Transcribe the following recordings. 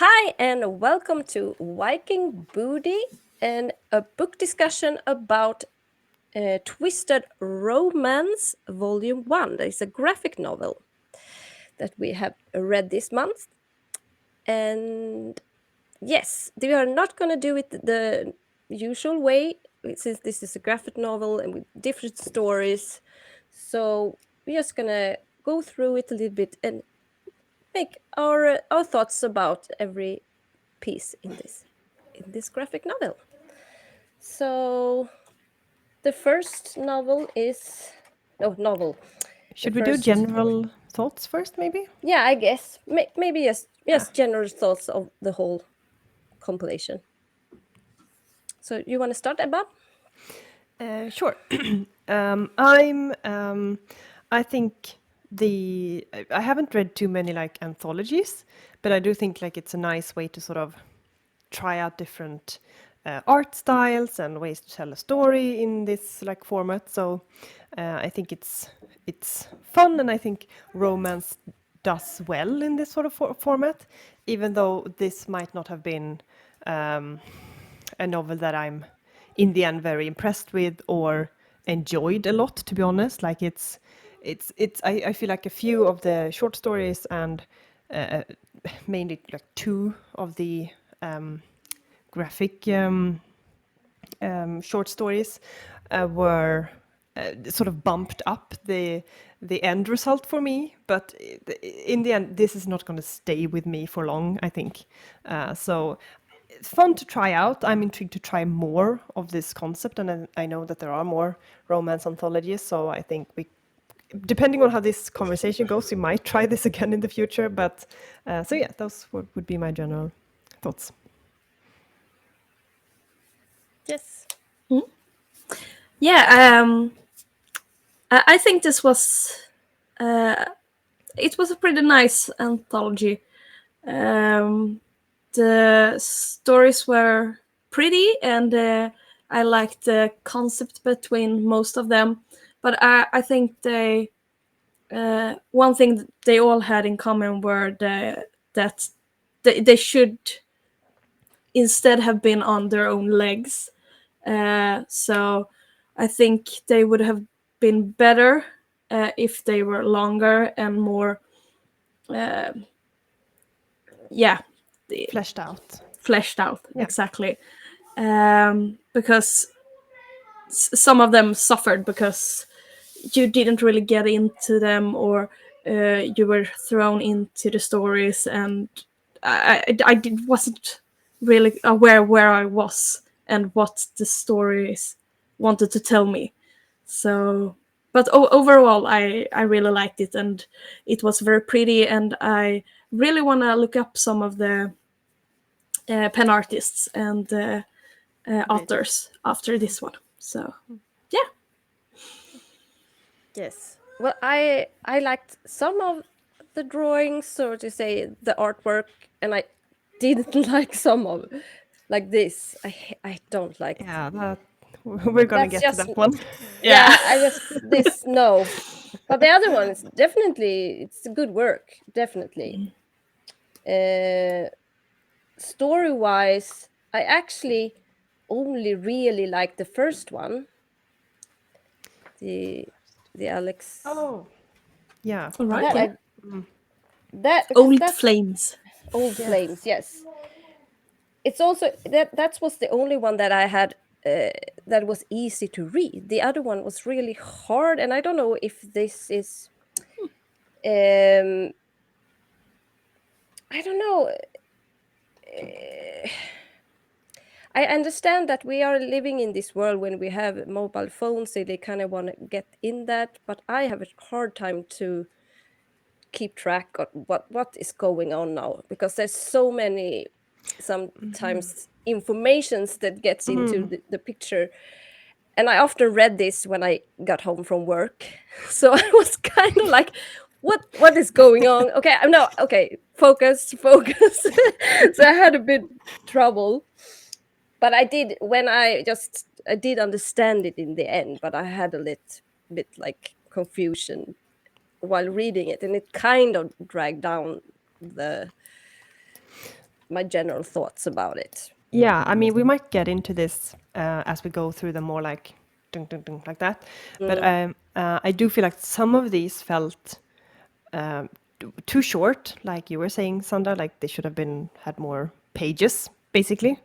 Hi, and welcome to Viking Booty and a book discussion about Twisted Romance Volume 1. That is a graphic novel that we have read this month. And yes, we are not going to do it the usual way since this is a graphic novel and with different stories. So we're just going to go through it a little bit and make our thoughts about every piece in this graphic novel. So the first novel is novel. The Should we do first, general thoughts first, maybe? yeah, I guess maybe Yeah. just general thoughts of the whole compilation. So you want to start, Ebba? Sure. I think I haven't read too many like anthologies, but I do think like it's a nice way to sort of try out different art styles and ways to tell a story in this like format. So I think it's fun, and I think romance does well in this sort of format, even though this might not have been a novel that I'm in the end very impressed with or enjoyed a lot, to be honest. Like I feel like a few of the short stories and mainly like two of the graphic short stories were sort of bumped up the end result for me, but in the end this is not going to stay with me for long, I think. So it's fun to try out. I'm intrigued to try more of this concept, and I know that there are more romance anthologies, so I think we, depending on how this conversation goes, we might try this again in the future. But so yeah, those would be my general thoughts. Yes. Yeah, I think this was it was a pretty nice anthology. The stories were pretty, and I liked the concept between most of them. But I think they one thing they all had in common were that they should instead have been on their own legs. So I think they would have been better if they were longer and more, uh, yeah, Fleshed out. fleshed out. Yeah. Exactly. Because some of them suffered because you didn't really get into them, or you were thrown into the stories, and wasn't really aware where I was and what the stories wanted to tell me. So, but overall, I really liked it, and it was very pretty, and I really want to look up some of the pen artists and authors after this one. So, yeah. Yes. Well, I liked some of the drawings, so to say, the artwork, and I didn't like some of like this. I don't like. Yeah, that we're gonna That's get to just that one. Yeah. yeah. I just this no, but the other one is definitely it's good work. Definitely. Story wise, I actually only really like the first one, the the Alex. Oh, yeah, All right. That Yeah. okay. I that because Old that's Flames. Old Yes. Flames. Yes, it's also that was the only one that I had that was easy to read. The other one was really hard, and I don't know if this is. Um, I don't know. I understand that we are living in this world when we have mobile phones, so they kind of want to get in that, but I have a hard time to keep track of what is going on now because there's so many sometimes informations that gets into the picture, and I often read this when I got home from work. So I was kind of like, what is going on? Okay, I'm no okay, focus. So I had a bit trouble, but I did when I did understand it in the end, but I had a little bit like confusion while reading it, and it kind of dragged down the my general thoughts about it. Yeah, I mean, we might get into this as we go through them more like dun, dun, dun, like that. But I do feel like some of these felt too short, like you were saying, Sandra. Like they should have had more pages, basically.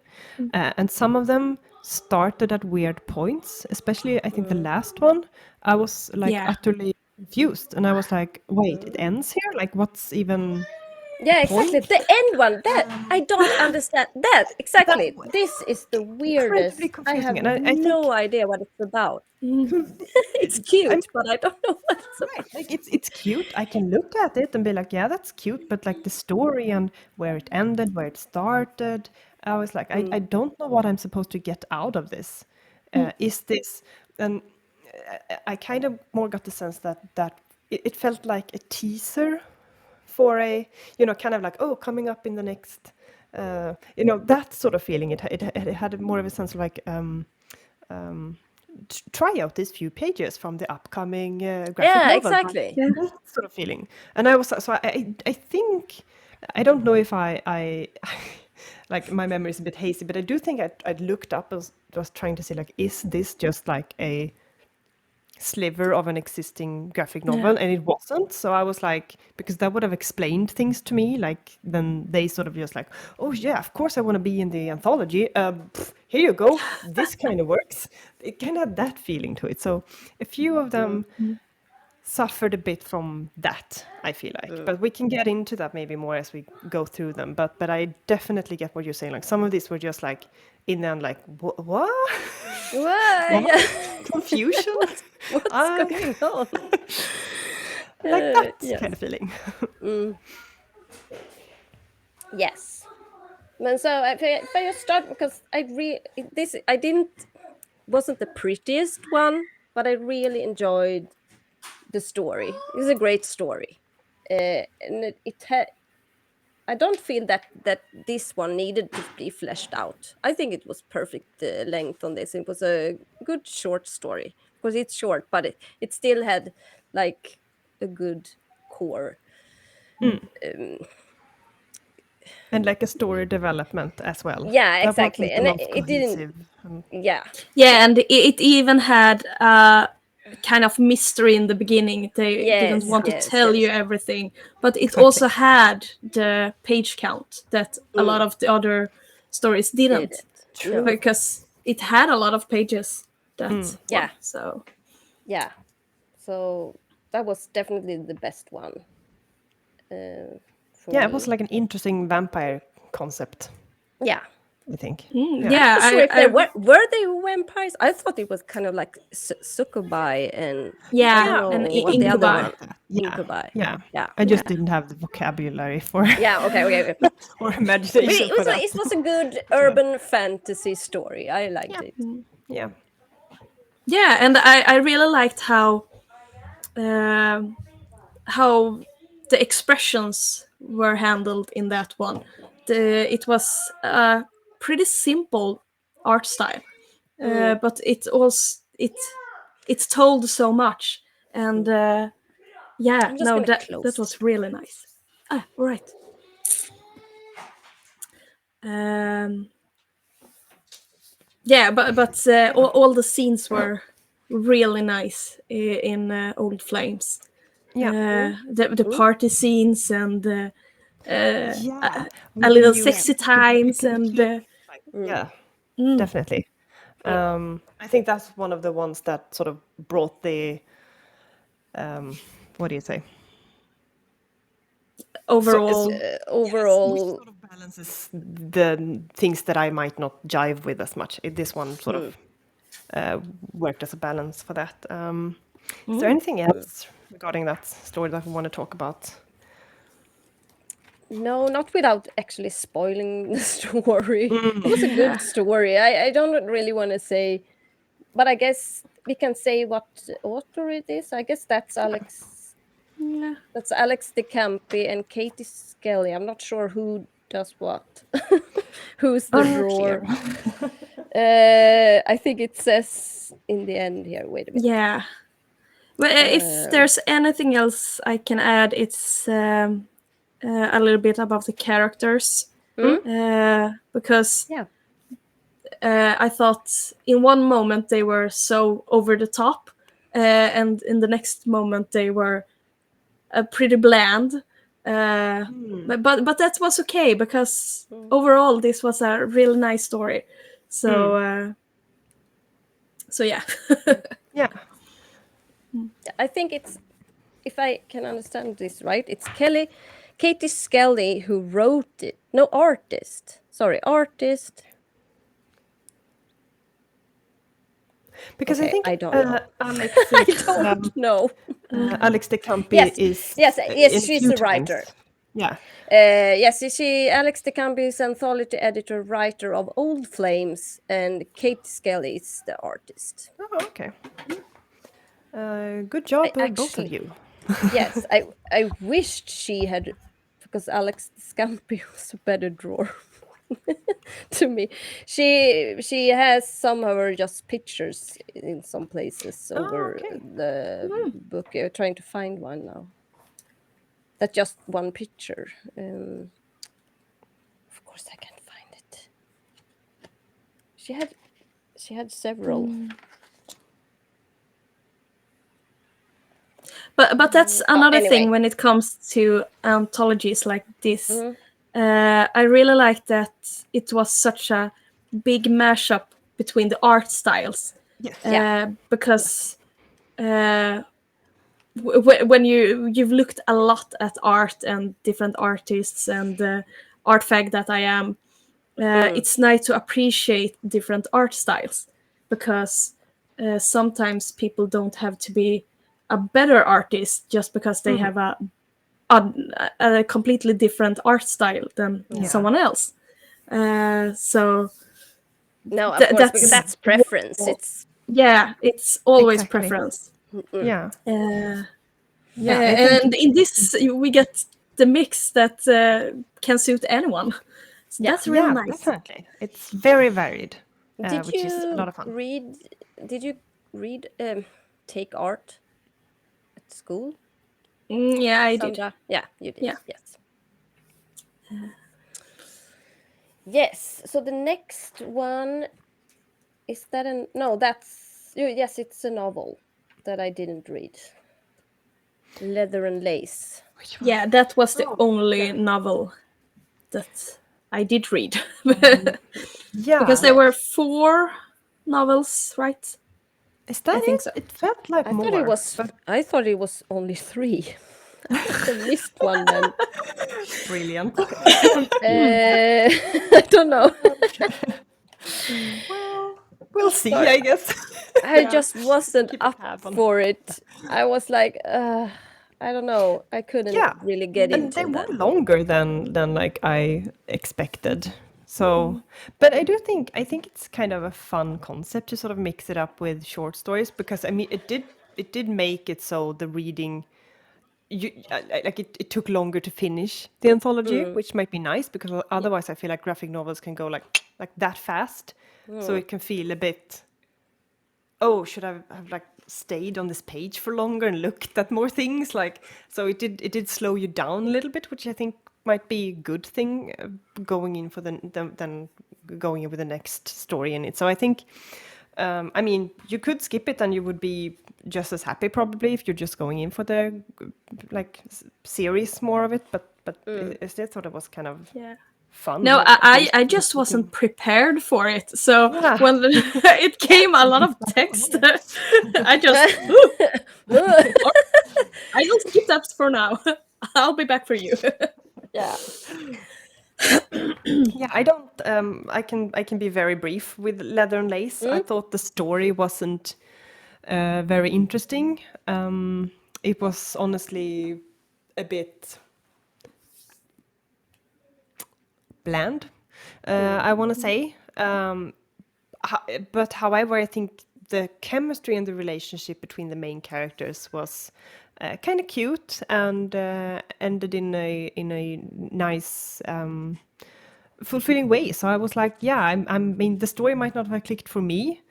And some of them started at weird points. Especially, I think the last one, I was like Yeah. utterly confused, and I was like, "Wait, it ends here? Like, what's even?" Yeah, exactly. point? The end one, that I don't understand. That exactly. That- This is the weirdest. Incredibly I have confusing, and I think no idea what it's about. Mm. It's cute, but I don't know what it's about. right, like it's cute. I can look at it and be like, yeah, that's cute. But like the story and where it ended, where it started, I was like, I don't know what I'm supposed to get out of this. Is this? And I kind of more got the sense that it felt like a teaser for a, kind of like, oh, coming up in the next, that sort of feeling. It had more of a sense of like, try out these few pages from the upcoming graphic Yeah, novel. exactly. Yeah. That sort of feeling. And I was, so I think, I don't know if I like my memory is a bit hazy, but I do think I'd looked up and was trying to see like, is this just like a sliver of an existing graphic novel? And it wasn't. So I was like, because that would have explained things to me, like then they sort of just like, oh yeah, of course I want to be in the anthology, here you go, this kind of works. It kind of had that feeling to it. So a few of them suffered a bit from that, I feel like, but we can get into that maybe more as we go through them. But I definitely get what you're saying. Like some of these were just like in the end, like what? What? Confusion. What's going on? Like that yes. kind of feeling. Yes. And so if I just start, because I wasn't the prettiest one, but I really enjoyed the story. It was a great story, and it had. I don't feel that this one needed to be fleshed out. I think it was perfect length on this. It was a good short story because it's short, but it still had like a good core. And like a story development as well. Yeah, That was exactly. like a And lot it didn't. cohesive. Yeah. Yeah, and it even had kind of mystery in the beginning. They didn't want to tell you everything, but it also had the page count that a lot of the other stories didn't. True. Because it had a lot of pages. That Yeah. So Yeah. So that was definitely the best one. Yeah, it was like an interesting vampire concept, Yeah. I think. yeah, I'm not sure if I they were they vampires. I thought it was kind of like succubi and I don't know and what the other incubi. one. Incubi. Yeah. Yeah. I just didn't have the vocabulary for Yeah. Okay. or But imagination for that. it was a good urban fantasy story. I liked it. Yeah. Yeah, and I really liked how the expressions were handled in that one. It was a pretty simple art style, but it told so much, and yeah, I'm just no, gonna that close was really nice. All right. Yeah, but all the scenes were really nice in Old Flames. Yeah. The party scenes and Yeah. a little sexy times and yeah, definitely. I think that's one of the ones that sort of brought the what do you say? overall. overall. Sort of balances the things that I might not jive with as much. This one sort of worked as a balance for that. Is there anything else regarding that story that we want to talk about? No, not without actually spoiling the story. It was a good story. I don't really want to say, but I guess we can say what author it is. I guess that's Alex. Yeah. That's ALEX DE CAMPI and KATIE SKELLY. I'm not sure who does what. Who's the drawer? I think it says in the end here. Wait a minute. Yeah. Well, if there's anything else I can add, it's a little bit about the characters. because Yeah. I thought in one moment they were so over the top, and in the next moment they were pretty bland. But that was okay because overall this was a really nice story. So so yeah. Yeah. I think it's, if I can understand this right, it's Katie Skelly who wrote it. No, artist. Sorry, artist. Because I Okay, think I don't know. Alex I is, don't know. Alex de Campi Yes, is yes, in a she's few a times. writer. Yeah. Yes, Alex de Campi is anthology editor, writer of Old Flames, and Kate Skelly is the artist. Oh, okay. Good job, both of Actually, you. yes, I wished she had, because Alex de Campi was a better drawer to me. She has some of her just pictures in some places over okay. the book. I'm trying to find one now. That's just one picture. Of course, I can't find it. She had several. But that's another anyway. thing when it comes to anthologies like this. I really like that it was such a big mashup between the art styles. Yes. Yeah. Because when you've looked a lot at art and different artists and art fag that I am, it's nice to appreciate different art styles, because sometimes people don't have to be a better artist just because they have a completely different art style than someone else. So No, of course, because that's preference. It's always Exactly. preference. Yeah. And in this we get the mix that can suit anyone. So that's really nice. Definitely. It's very varied, Did which is a lot of fun. Did you read Take Art at school? Yeah, I did. Sandra? Yeah, you did. Yeah. Yes. Yes. So the next one, is that yes, it's a novel that I didn't read. Leather and Lace. Yeah, that was the only novel that I did read. Yeah. Because there were 4 novels, right? Is that I think so. It felt like more. I thought it was only 3. I must have missed one then. Brilliant. I don't know. Well, we'll see, I guess. I just wasn't Keep a up tab on. for it. I was like, I don't know. I couldn't really get and into they that. were longer than like I expected. So, but I think it's kind of a fun concept to sort of mix it up with short stories, because I mean it did make it so the reading, it took longer to finish the anthology, which might be nice, because otherwise I feel like graphic novels can go like that fast, so it can feel a bit, oh, should I have like stayed on this page for longer and looked at more things, like, so it did slow you down a little bit, which I think might be a good thing, going in for then going in with the next story in it. So I think I mean, you could skip it and you would be just as happy probably if you're just going in for the like series more of it, but I still thought it was kind of fun. No, like, at least I just wasn't prepared for it. So when it came a lot of text, I just I will skip that for now. I'll be back for you. Yeah. Yeah, I don't. I can be very brief with Leather and Lace. I thought the story wasn't very interesting. It was honestly a bit bland, I want to say. But however, I think the chemistry and the relationship between the main characters was kind of cute, and ended in a nice, fulfilling way. So I was like, yeah, I mean, the story might not have clicked for me,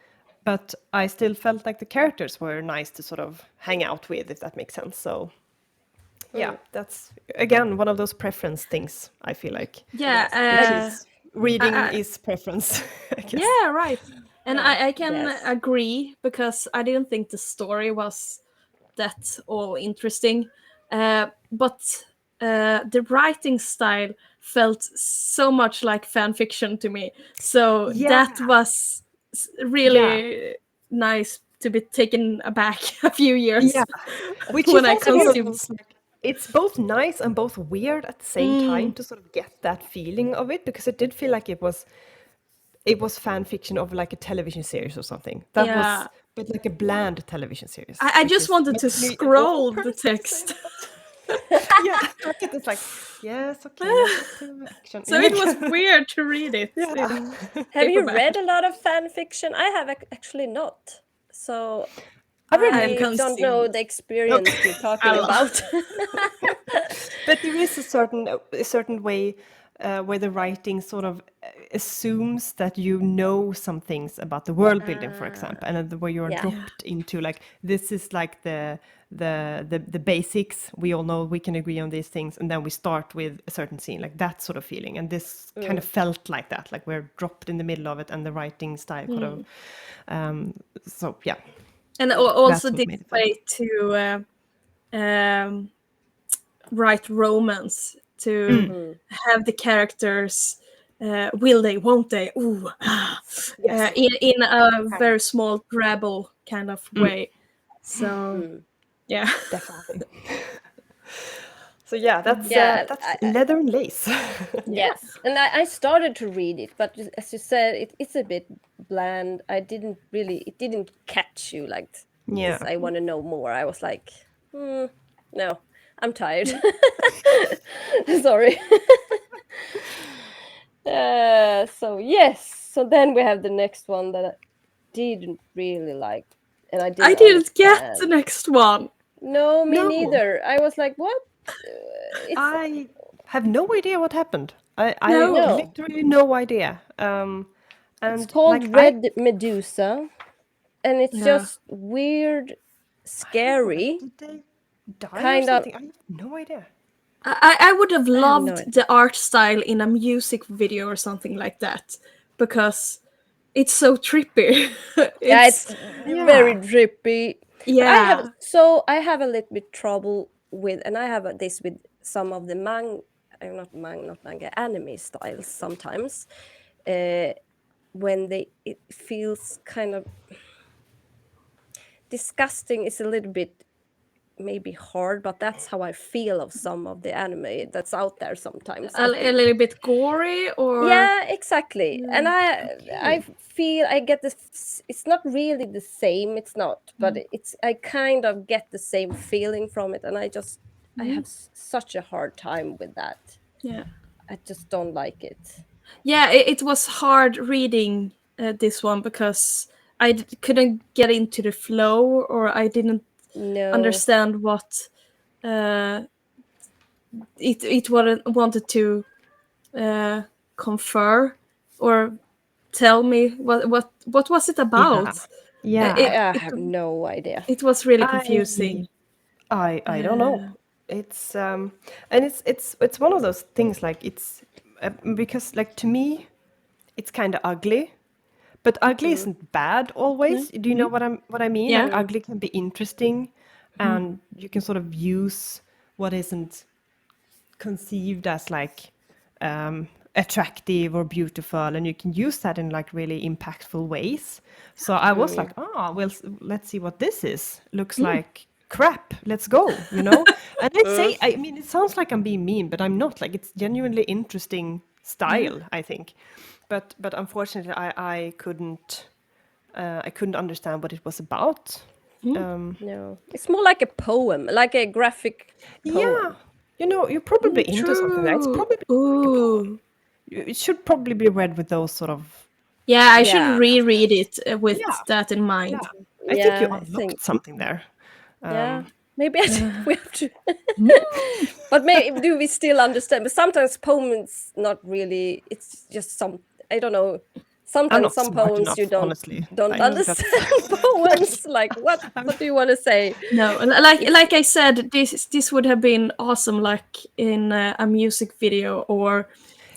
but I still felt like the characters were nice to sort of hang out with, if that makes sense. So Yeah, that's again one of those preference things, I feel like. Yeah, Which is reading I- is preference, I guess. yeah, right. And I can Yes. agree because I didn't think the story was that all interesting. But the writing style felt so much like fan fiction to me. So that was really nice to be taken aback a few years Yeah. Which when is I also one of consumed. those, like, it's both nice and both weird at the same time to sort of get that feeling of it, because it did feel like it was fan fiction of like a television series or something. That Yeah. was, but like a bland television series. I which just is wanted to actually an awful scroll the person to say text. that. Yeah, it's like, yes, okay, get to the action. So it was weird to read it. Yeah. in Have you paperback. read a lot of fan fiction? I have actually not. So I've read I consumed don't know the experience you're talking lot. about. But there is a certain way where the writing sort of assumes that you know some things about the world building, for example, and where you're Yeah. dropped into like, this is like the basics. We all know, we can agree on these things, and then we start with a certain scene, like that sort of feeling. And this kind of felt like that, like we're dropped in the middle of it, and the writing style kind of. So yeah. And also what this made it fun. way to write romance, to have the characters will they, won't they, ooh, in a very small grabble kind of way. So yeah. Definitely. So yeah, that's Yeah, that's Leather and Lace. Yes, and I started to read it, but as you said, it's a bit bland. It didn't catch you like Yeah. this. I want to know more. I was like, no, I'm tired. Sorry. So yes, so then we have the next one that I didn't really like, and I didn't. I didn't get the understand. next one. No, me No. neither. I was like, what? It's I have no idea what happened. I No. literally no idea. And it's called like, Red Medusa, and it's Yeah. just weird, scary. did they die or Kind of- something? I have no idea. I would have no loved idea. the art style in a music video or something like that, because it's so trippy. Yeah, it's very drippy. But yeah. I have a little bit trouble with, and I have this with some of the not manga, anime styles sometimes. When it feels kind of disgusting is a little bit maybe hard, but that's how I feel of some of the anime that's out there sometimes. A little bit gory, or Yeah, exactly. And I feel I get this. It's not really the same. It's not, but I kind of get the same feeling from it, and I have such a hard time with that. yeah. I just don't like it. Yeah, it was hard reading this one because I couldn't get into the flow, or I didn't No. understand what it wanted to confer or tell me. What was it about? Yeah. I have no idea. It was really confusing. I don't know. It's and it's one of those things, like, it's because, like, to me it's kind of ugly, but ugly isn't bad always. Do you know what I mean? Yeah. Like, ugly can be interesting, and you can sort of use what isn't conceived as like attractive or beautiful, and you can use that in like really impactful ways. So I was like, well, let's see what this is. Looks like crap. Let's go, you know? And I mean, it sounds like I'm being mean, but I'm not. Like, it's genuinely interesting style, I think. But unfortunately, I couldn't understand what it was about. No, it's more like a poem, like a graphic poem. Yeah, you know, you're probably into something that it's probably Ooh. it should probably be read with those sort of. Yeah, I Yeah. should reread it with that in mind. I think you Yeah, I unlocked think- something there. Yeah, maybe we have to. But maybe do we still understand? But sometimes poems not really. It's just some. I don't know. Sometimes not some smart poems enough, you honestly. don't Like, understand poems. Like what do you want to say? No, like I said, this would have been awesome, like in a music video or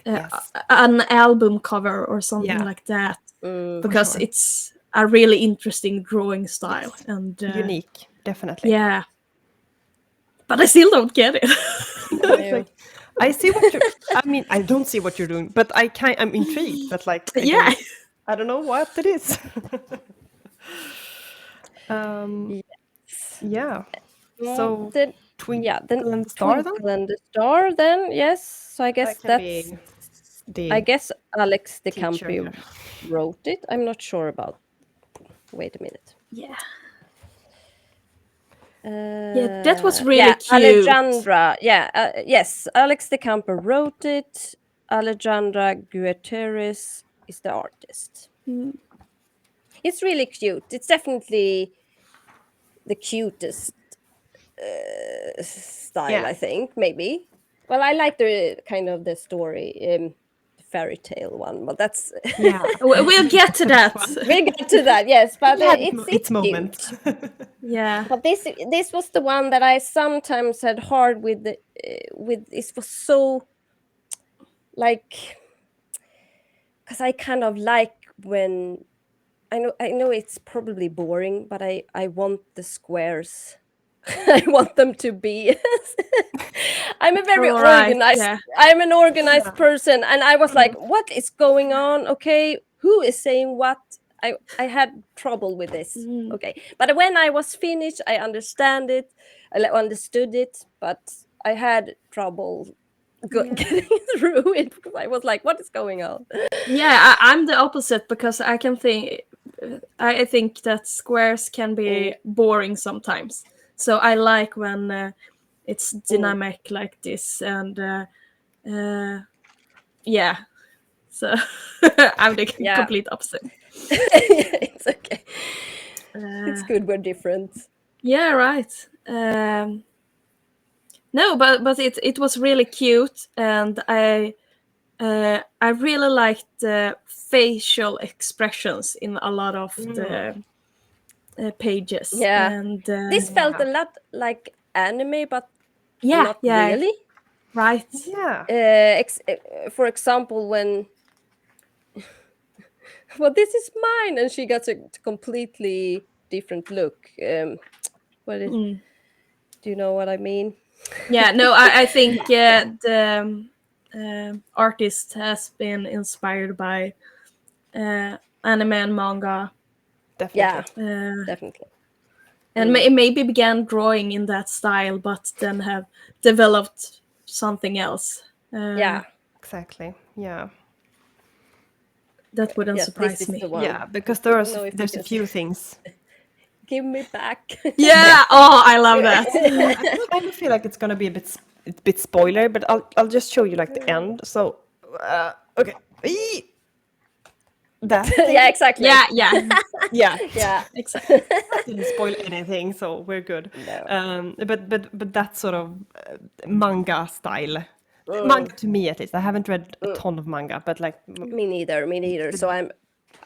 Yes. an album cover or something Yeah. like that, Mm, because sure. it's a really interesting drawing style Yes. and Unique, definitely. yeah. But I still don't get it. No, it's like, I see what you're. I mean, I don't see what you're doing, but I'm intrigued. But like, Yeah. I don't know what it is. yes. Yeah. So Then Twinkle and the Star, then Twinkle and the Star. Then yes. So I guess that can that's. be the I guess Alex de teacher Campi here. wrote it. I'm not sure about. Wait a minute. Yeah. Yeah, that was really yeah, cute. Alejandra. Yeah, yes, Alex de Campi wrote it. Alejandra Gutierrez is the artist. It's really cute. It's definitely the cutest style, Yeah. I think. Maybe. Well, I like the kind of the story, fairy tale one, but that's Yeah. We'll get to that. we get to that. Yes, but It had it's its moment. cute. Yeah. But this was the one that I sometimes had hard with. With it was so like because I kind of like when I know it's probably boring, but I want the squares. I want them to be. I'm a very Right, organized. yeah. I'm an organized Yeah. person, and I was like, "What is going on? Okay, who is saying what?" I had trouble with this. Okay, but when I was finished, I understood it, but I had trouble getting through it because I was like, "What is going on?" Yeah, I'm the opposite because I can think. I think that squares can be boring sometimes. So I like when it's dynamic like this, and yeah. So I'm the Yeah. complete opposite. It's okay. It's good. We're different. Yeah, right. No, but it was really cute, and I really liked the facial expressions in a lot of the pages. Yeah. And This felt a lot like anime, but yeah, not yeah, really. right. Yeah. For example, when well, this is mine, and she got a completely different look. What is? Do you know what I mean? Yeah, no, I think the artist has been inspired by anime and manga, Definitely. Definitely. and maybe began drawing in that style, but then have developed something else. Yeah. Exactly. Yeah. That wouldn't Yes, surprise this is me. the one. Yeah, because I don't know if you there's a can few see. things. Give me back. Yeah. Oh, I love that. I kind of feel like it's gonna be a bit spoiler, but I'll just show you like the end. So okay. Eee! That thing. Yeah, exactly. Yeah. Yeah. Yeah. Exactly. That didn't spoil anything, so we're good. No. But that sort of manga style. Manga to me at least. I haven't read a ton of manga, but like Me neither. So I'm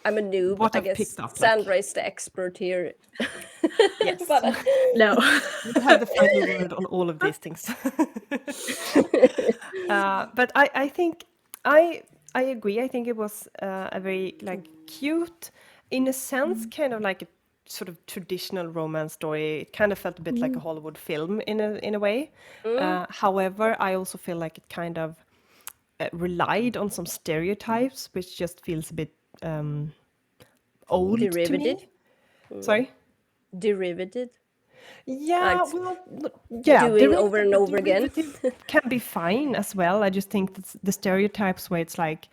a noob. what I I've guess picked up, like- Sandra is the expert here. yes, But No. you have the final word on all of these things. But I think I agree. I think it was a very like cute, in a sense, kind of like a sort of traditional romance story. It kind of felt a bit like a Hollywood film in a way. However, I also feel like it kind of relied on some stereotypes, which just feels a bit old to Derivative. me. Sorry. Derivative. Yeah, Like well, yeah, doing over and over again. derivative can be fine as well. I just think that the stereotypes where it's like,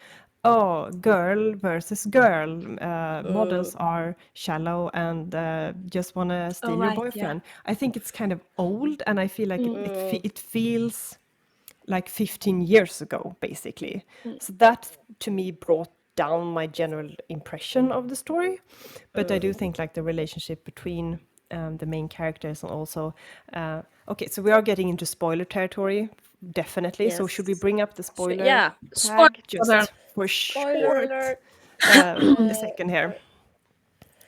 oh, girl versus girl, models are shallow and just want to steal your right, yeah. boyfriend. I think it's kind of old, and I feel like it feels like 15 years ago, basically. So that to me brought down my general impression of the story. But I do think like the relationship between the main characters and also okay, so we are getting into spoiler territory, definitely. So should we bring up the spoiler Yeah. tag just Spoiler. for Spoiler short? alert. a second here.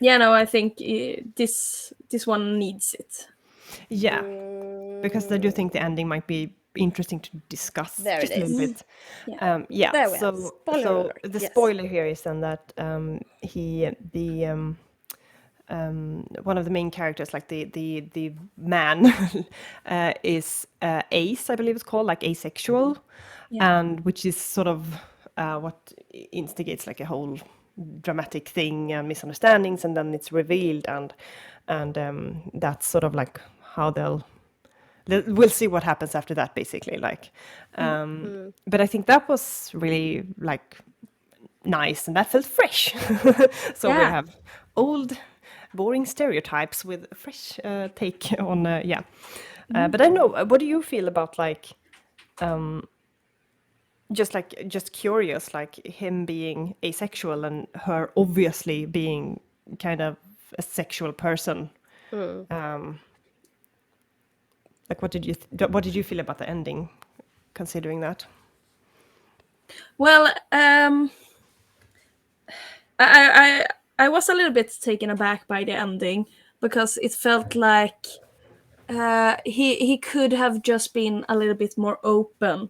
Yeah, no, I think this one needs it. Yeah, because I do think the ending might be interesting to discuss There just it a little is. bit. Yeah. Yeah, There we have so spoiler so alert. the Yes. spoiler here is then that one of the main characters, like the man, is ace, I believe it's called, like asexual, Yeah. and which is sort of what instigates like a whole dramatic thing and misunderstandings, and then it's revealed, and that's sort of like how we'll see what happens after that, basically. Like, but I think that was really like nice, and that felt fresh. So we Yeah. have old, boring stereotypes with a fresh take on, yeah. But I know, what do you feel about like, just curious, like him being asexual and her obviously being kind of a sexual person? Like, what did you feel about the ending, considering that? Well, I was a little bit taken aback by the ending because it felt like he could have just been a little bit more open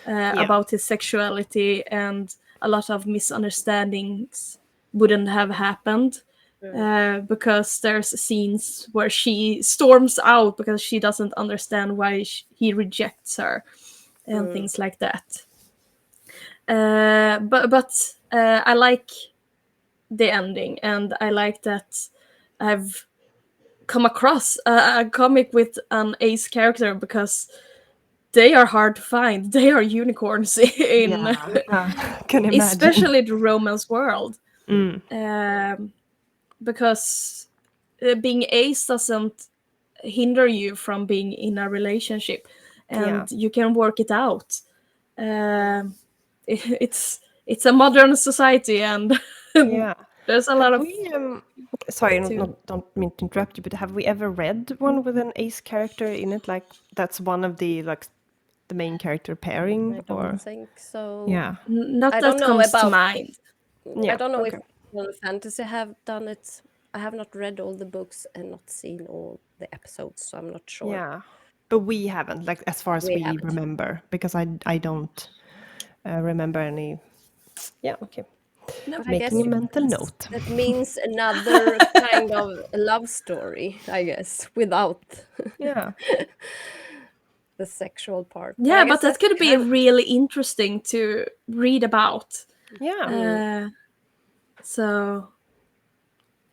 about his sexuality, and a lot of misunderstandings wouldn't have happened. Because there's scenes where she storms out because she doesn't understand why he rejects her and things like that. But I like the ending, and I like that I've come across a comic with an ace character, because they are hard to find. They are unicorns in Can imagine. especially the romance world. Because being ace doesn't hinder you from being in a relationship, and you can work it out. It's a modern society, and Yeah. there's a lot of Sorry, to- don't mean to interrupt you, but have we ever read one with an ace character in it? Like, that's one of the, like, the main character pairing, I or? don't think so. Yeah. not I that don't know comes to about. mind. Yeah. I don't know okay. if Final Fantasy have done it. I have not read all the books and not seen all the episodes, so I'm not sure. Yeah. But we haven't, like, as far as We we haven't. remember, because I don't remember any. Yeah, okay. No. But I guess Making a mental note. that means another kind of love story, I guess, without Yeah. the sexual part. I Yeah, guess but that that's could be kind of- really interesting to read about. Yeah. So,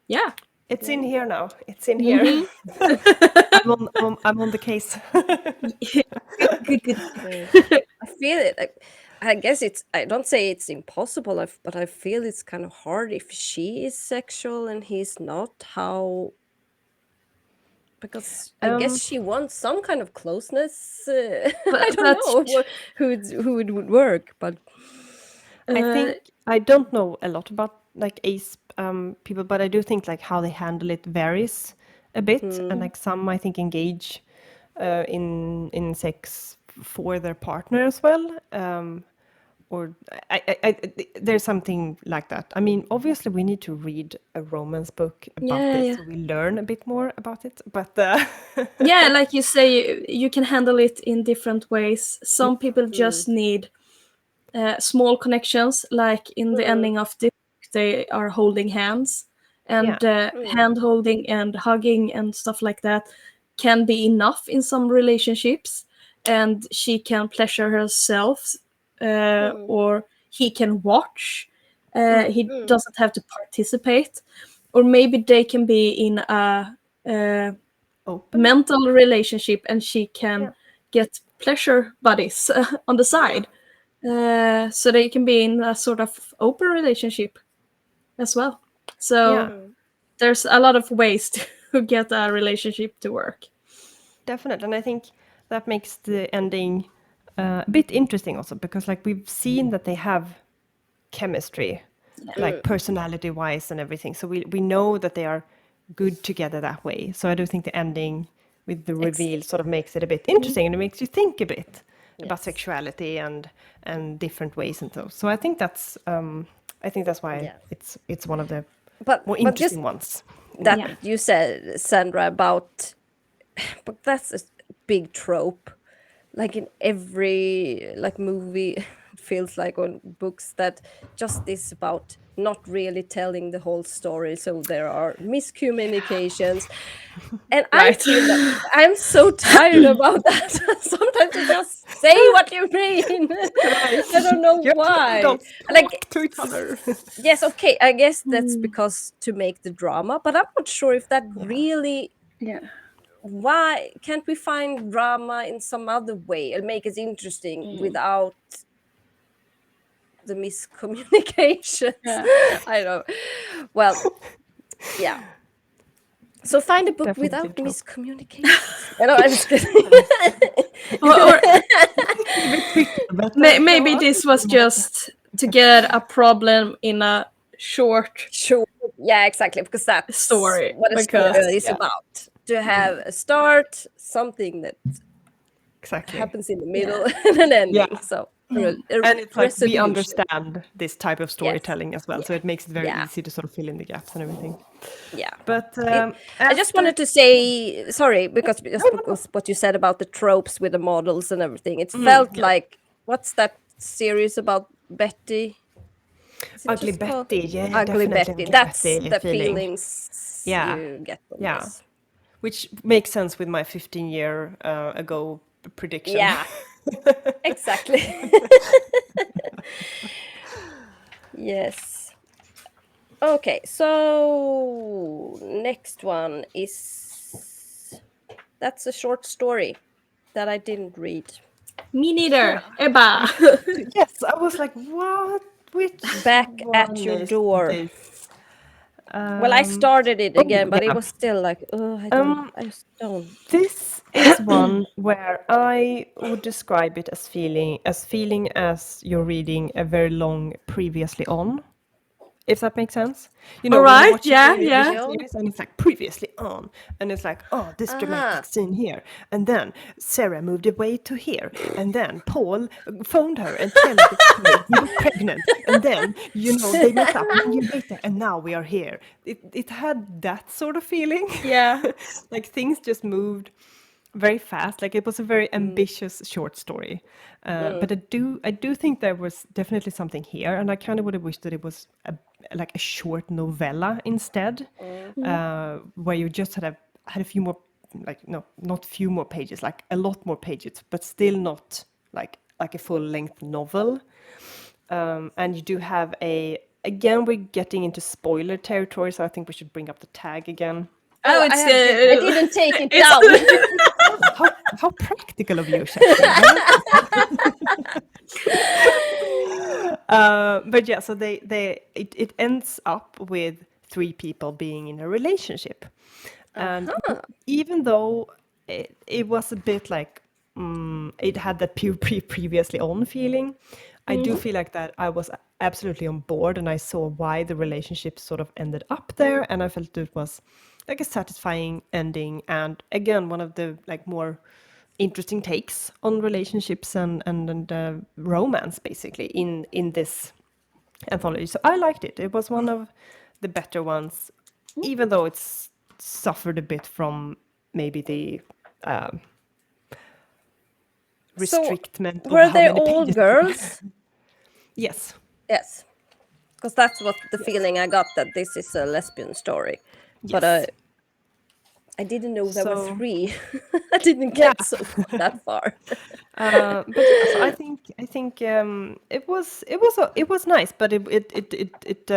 yeah. It's in here now. It's in here. I'm on the case. Good. I feel it. I guess it's. I don't say it's impossible, but I feel it's kind of hard if she is sexual and he's not. How? Because I guess she wants some kind of closeness. I don't but- know who it would work, but I think I don't know a lot about like ace people, but I do think like how they handle it varies a bit, and like some I think engage in sex for their partner as well. Or there's something like that. I mean, obviously we need to read a romance book about this, Yeah. so we learn a bit more about it. But Yeah, like you say, you can handle it in different ways. Some people just need small connections, like in the ending of this book, they are holding hands, and hand holding and hugging and stuff like that can be enough in some relationships, and she can pleasure herself, or he can watch. He doesn't have to participate, or maybe they can be in a open. mental relationship, and she can get pleasure buddies on the side. So they can be in a sort of open relationship as well. So there's a lot of ways to get a relationship to work. Definitely, and I think that makes the ending a bit interesting also, because like we've seen that they have chemistry, like personality wise and everything. So we know that they are good together that way. So I do think the ending with the reveal sort of makes it a bit interesting, and it makes you think a bit about sexuality and different ways and so. So I think that's I think that's why Yeah. it's one of the But more just interesting ones. that Yeah. you said, Sandra, about, but that's a big trope. Like in every like movie, it feels like, on books, that just this about not really telling the whole story, so there are miscommunications. And I Right. feel that I'm so tired about that. Sometimes you just say what you mean. I don't know Your why. adults Like, talk to each other. yes, okay, I guess that's Mm. because to make the drama, but I'm not sure if that really, Yeah. why can't we find drama in some other way and make it interesting without the miscommunications? Yeah. I don't know. Well, yeah. So find a book Definitely without trope. miscommunications. No, I'm just kidding. Or But maybe this was just to get a problem in a short Sure. Yeah, exactly. Because that's story. what a story Because is about. To have a start, something that exactly. happens in the middle, and an ending. Yeah. So And it's like we resolution. understand this type of storytelling as well, so it makes it very Yeah. easy to sort of fill in the gaps and everything. Yeah. But I just wanted to say sorry, because what you said about the tropes with the models and everything. It felt like, what's that series about Betty? Is it Ugly just called Betty, yeah, Ugly definitely Betty. Ugly That's Betty the feeling. feelings Yeah. you get from Yeah. this. Which makes sense with my 15-year ago prediction. Yeah, exactly. Yes. Okay, so next one is, that's a short story that I didn't read. me neither. Ebba. Yes, I was like, what? Which Back at one Your is Door. this? Well, I started it again, but it yeah. was still like, I just don't. This is one where I would describe it as feeling as you're reading a very long previously on, if that makes sense. You know, All when you're right. watching Yeah. a Yeah. television series and it's like previously on, and it's like, oh, this dramatic scene here, and then Sarah moved away to here, and then Paul phoned her and told her he was pregnant, and then they met up 1 year later, and now we are here. It had that sort of feeling. Yeah. Like things just moved very fast. Like it was a very ambitious short story, but I do think there was definitely something here, and I kind of would have wished that it was like a short novella instead, where you just had a few more, like, no, not few more pages, like a lot more pages, but still not like a full length novel. And you do have again, we're getting into spoiler territory, so I think we should bring up the tag again. Oh, I it's didn't take it it's- down. How practical of you, Shakti. But yeah, so it ends up with 3 people being in a relationship, and even though it was a bit like it had that previously on feeling, I do feel like that I was absolutely on board, and I saw why the relationship sort of ended up there, and I felt it was like a satisfying ending, and again, one of the like more interesting takes on relationships and romance, basically, in this anthology. So I liked it. It was one of the better ones, even though it's suffered a bit from maybe the restrictment So, of were how they many all pages. girls? Yes. Yes, because that's what the feeling I got, that this is a lesbian story. Yes. But I didn't know there were So- 3. I didn't get that far. But yeah, so I think it was nice, but it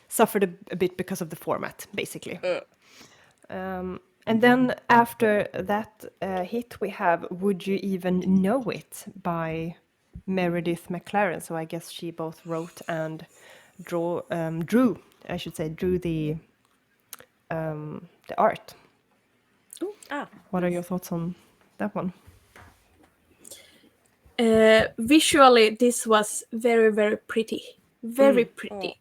suffered a bit because of the format, basically. And then after that hit, we have "Would You Even Know It" by Meredith McClaren. So I guess she both wrote and drew the art. What are your thoughts on that one? Visually, this was very, very pretty. Very pretty.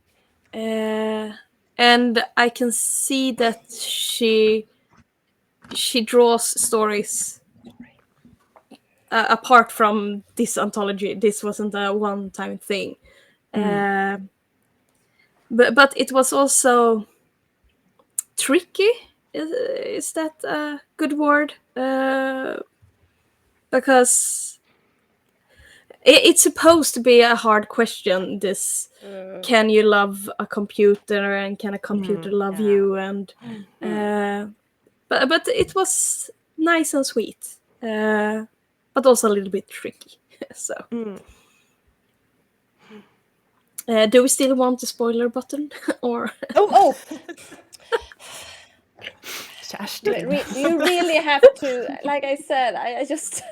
And I can see that she draws stories apart from this anthology. This wasn't a one-time thing. but it was also tricky. Is that a good word? Because it's supposed to be a hard question. This can you love a computer and can a computer love you? And but it was nice and sweet, but also a little bit tricky. So. Do we still want the spoiler button, or Oh, Kerstin. you really have to. Like I said, I just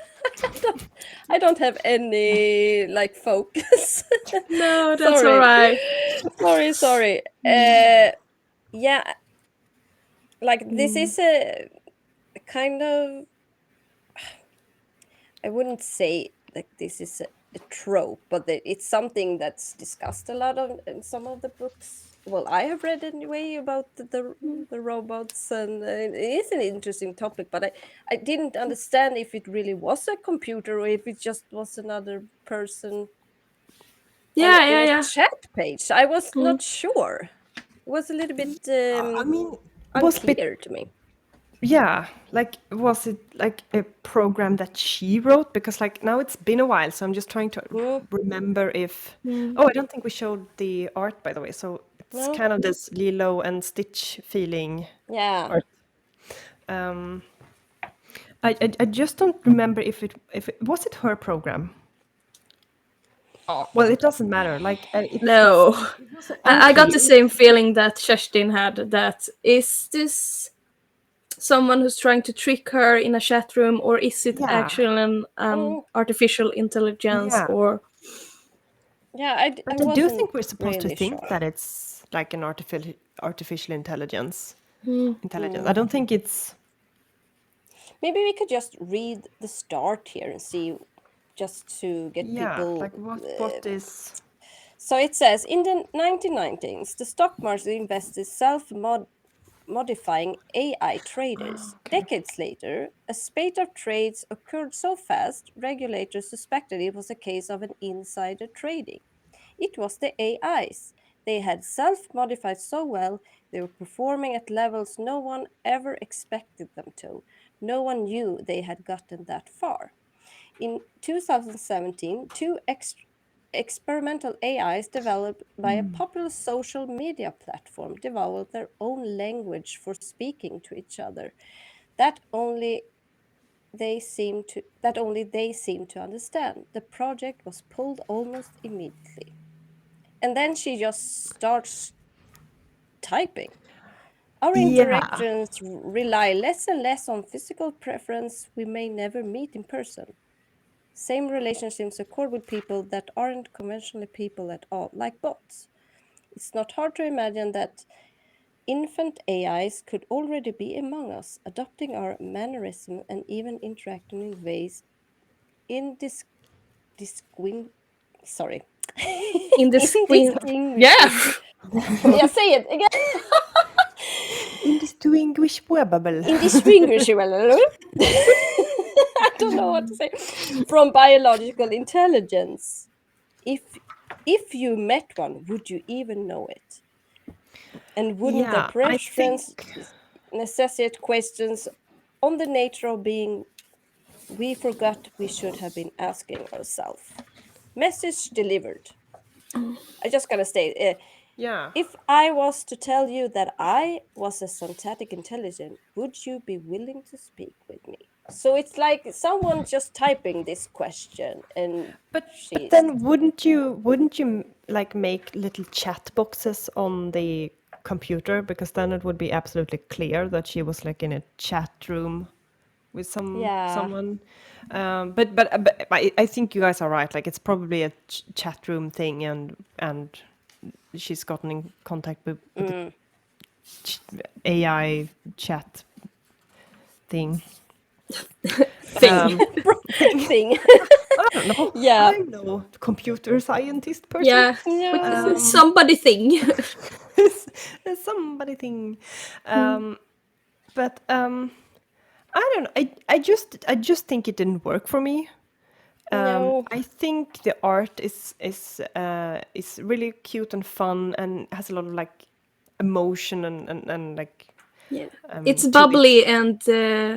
I don't have any like focus. no? That's Sorry. all right. Sorry. Yeah, like this is a kind of. I wouldn't say like this is a trope, but it's something that's discussed a lot in some of the books. Well, I have read anyway about the robots, and it is an interesting topic. But I didn't understand if it really was a computer or if it just was another person in a chat page. I was not sure. It was a little bit I mean, was bit, unclear to me. yeah, like was it like a program that she wrote? Because like now it's been a while, so I'm just trying to remember if. Oh, I don't think we showed the art, by the way. So it's kind of this Lilo and Stitch feeling. Yeah. Art. I just don't remember if it was it her program. Oh, well, it doesn't matter. Like No, it was so I got the unclear. same feeling that Kerstin had. That is this someone who's trying to trick her in a chat room, or is it Yeah. actually an artificial intelligence? Yeah. Or But I do wasn't think we're supposed to really think sure. that it's like an artificial intelligence. I don't think it's. Maybe we could just read the start here and see, just to get people. Like what is. So it says, in the 1990s, the stock market invested self-modifying AI traders. Decades later, a spate of trades occurred so fast, regulators suspected it was a case of an insider trading. It was the AIs. They had self-modified so well, they were performing at levels no one ever expected them to. No one knew they had gotten that far. In 2017, two experimental AIs developed by a popular social media platform developed their own language for speaking to each other. That only they seemed to understand. The project was pulled almost immediately. And then she just starts typing. Our Yeah. interactions rely less and less on physical preference. We may never meet in person. Same relationships occur with people that aren't conventionally people at all, like bots. It's not hard to imagine that infant AIs could already be among us, adopting our mannerism and even interacting in ways sorry. in the screen? Indistinguishable. Yeah. Yeah, say it again. Indistinguishable. Indistinguishable. I don't know what to say. From biological intelligence. If you met one, would you even know it? And wouldn't their Yeah, I preference think. necessitate questions on the nature of being we forgot we should have been asking ourselves? Message delivered. I just gotta say, Yeah. if I was to tell you that I was a synthetic intelligence, would you be willing to speak with me? So it's like someone just typing this question, and But she's then wouldn't you like make little chat boxes on the computer, because then it would be absolutely clear that she was like in a chat room with someone. But I think you guys are right. Like it's probably a chat room thing, and she's gotten in contact with the AI chat thing. Thing. thing. I don't know. Yeah. I'm no computer scientist person. Yeah. Yeah. Somebody thing. Somebody thing. But I don't know. I just think it didn't work for me. No. I think the art is really cute and fun and has a lot of like emotion and like Yeah. It's to bubbly and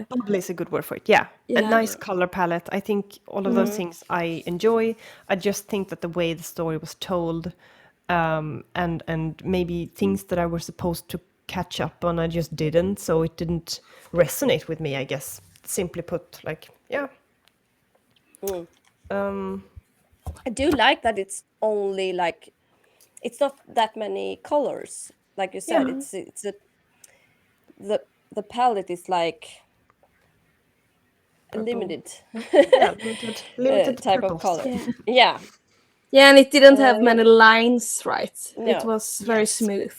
bubbly is a good word for it. Yeah. A Yeah. nice color palette. I think all of those things I enjoy. I just think that the way the story was told, and maybe things that I was supposed to catch up on, I just didn't. So it didn't resonate with me, I guess. Simply put, like, yeah. I do like that it's only like it's not that many colors. Like you said, Yeah. it's a the palette is like a Purple. limited Yeah, limited type of purples. color. Yeah. Yeah. Yeah, and it didn't have Yeah. many lines, right? It No. was very Yes. smooth.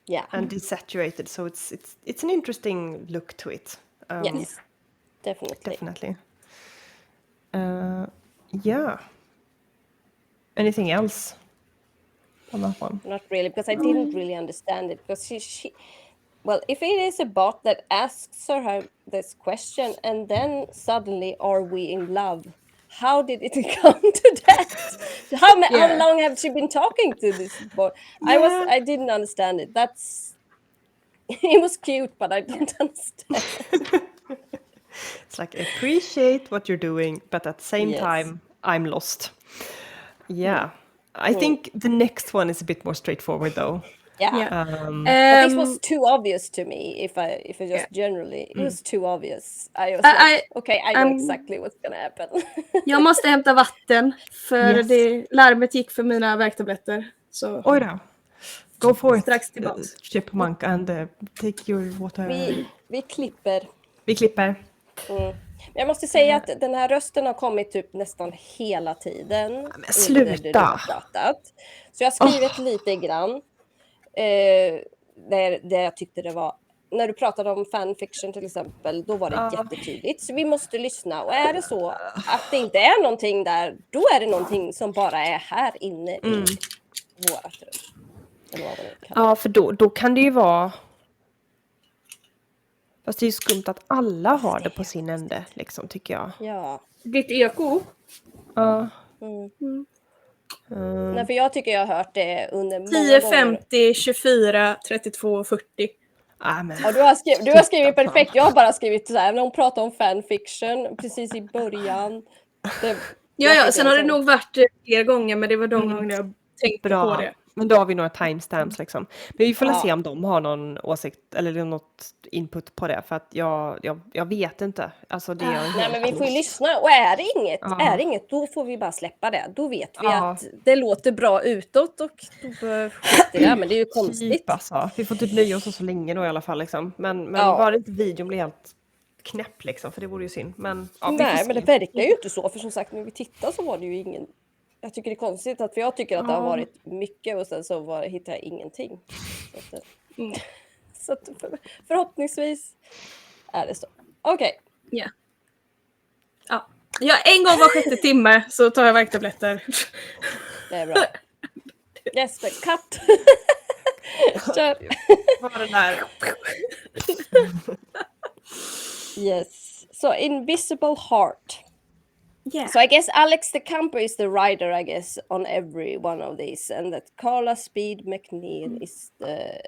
Yeah. And desaturated, so it's an interesting look to it. Yes. Definitely. Definitely. Yeah. Anything else on that one? Not really, because I didn't really understand it. Because she well, if it is a bot that asks her this question and then suddenly are we in love? How did it come to that? How Yeah. long have she been talking to this bot? Yeah. I didn't understand it. That's it was cute, but I didn't understand. It's like appreciate what you're doing, but at the same Yes. time, I'm lost. Yeah. I think the next one is a bit more straightforward though. Yeah. Yeah. But this was too obvious to me. If I just generally, it was too obvious. I was like, okay, I know exactly what's gonna happen. Jag måste hämta vatten för Yes. larmet gick för mina värktabletter. Så Oj då. Go for it. Strax tillbaks. Chipmunk and take your water. vi klipper. Vi klipper. Men jag måste säga att den här rösten har kommit typ nästan hela tiden. Men sluta! Du har pratat. Så jag har skrivit lite grann. Där jag tyckte det var... När du pratade om fanfiction till exempel, då var det jättetydligt. Så vi måste lyssna. Och är det så att det inte är någonting där, då är det någonting som bara är här inne i vårat rum. Eller vad det kan vara. Ja, för då kan det ju vara... Fast det är ju skumt att alla har det på sin ände, liksom, tycker jag. Ja. ditt eko. Ja. Nej, för jag tycker jag har hört det under 10, många gånger. 50, 24, 32, 40. Men. Ja, du har skrivit perfekt. Jag har bara skrivit så här när hon pratar om fanfiction precis i början. Ja, sen har det nog varit fler gånger, men det var de gånger jag tänkte på det. Men då har vi några timestamps liksom. Men vi får se om de har någon åsikt eller något input på det. För att jag vet inte. Alltså det är Nej, men vi får ju lyssna. Och är det inget, då får vi bara släppa det. Då vet vi att det låter bra utåt och då skiter det. Men det är ju konstigt. Alltså. Vi får typ nöja oss så länge då i alla fall liksom. Men var det inte videon blir helt knäpp liksom. För det vore ju synd. Men, nej, men det verkar ju inte så. För som sagt, när vi tittar så var det ju ingen... Jag tycker det är konstigt att, för jag tycker att det har varit mycket och sen så hittar jag ingenting. Så att förhoppningsvis är det så. Okej. Ja. Ja, en gång var 6:e timme så tar jag värktabletter. Det är bra. Yes, men cut. Kör. Vad det där? Yes. So, Invincible Heart. Yeah. So I guess ALEX DE CAMPI is the writer, I guess, on every one of these, and that CARLA SPEED MCNEIL is the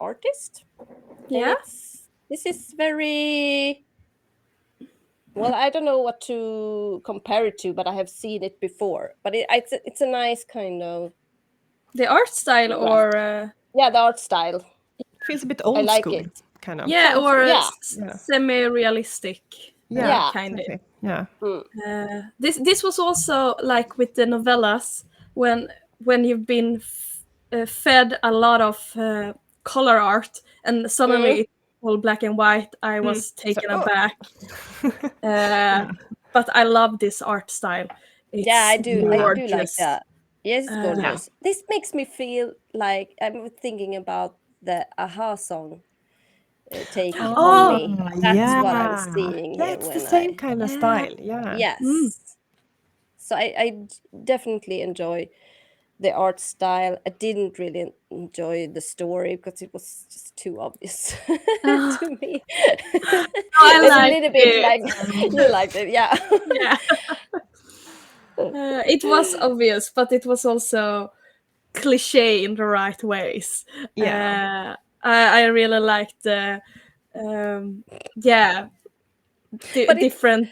artist. Yeah. This is very... Well, I don't know what to compare it to, but I have seen it before. But it's a nice kind of... The art style or... Yeah, the art style. It feels a bit old I like school, it. kind of. Yeah, or Yeah. semi-realistic. Yeah, kind of. Yeah. This was also like with the novellas when you've been fed a lot of color art and suddenly it's all black and white. I was taken aback. But I love this art style. It's I do like gorgeous. that. Yes, it's gorgeous. This makes me feel like I'm thinking about the AHA song. Take on me. That's what I'm seeing here. It's the same kind of style. Yeah. Yes. So I definitely enjoy the art style. I didn't really enjoy the story because it was just too obvious to me. I It's liked a little bit it. like you liked it, yeah. Yeah. It was obvious, but it was also cliche in the right ways. Yeah. I really liked the But different.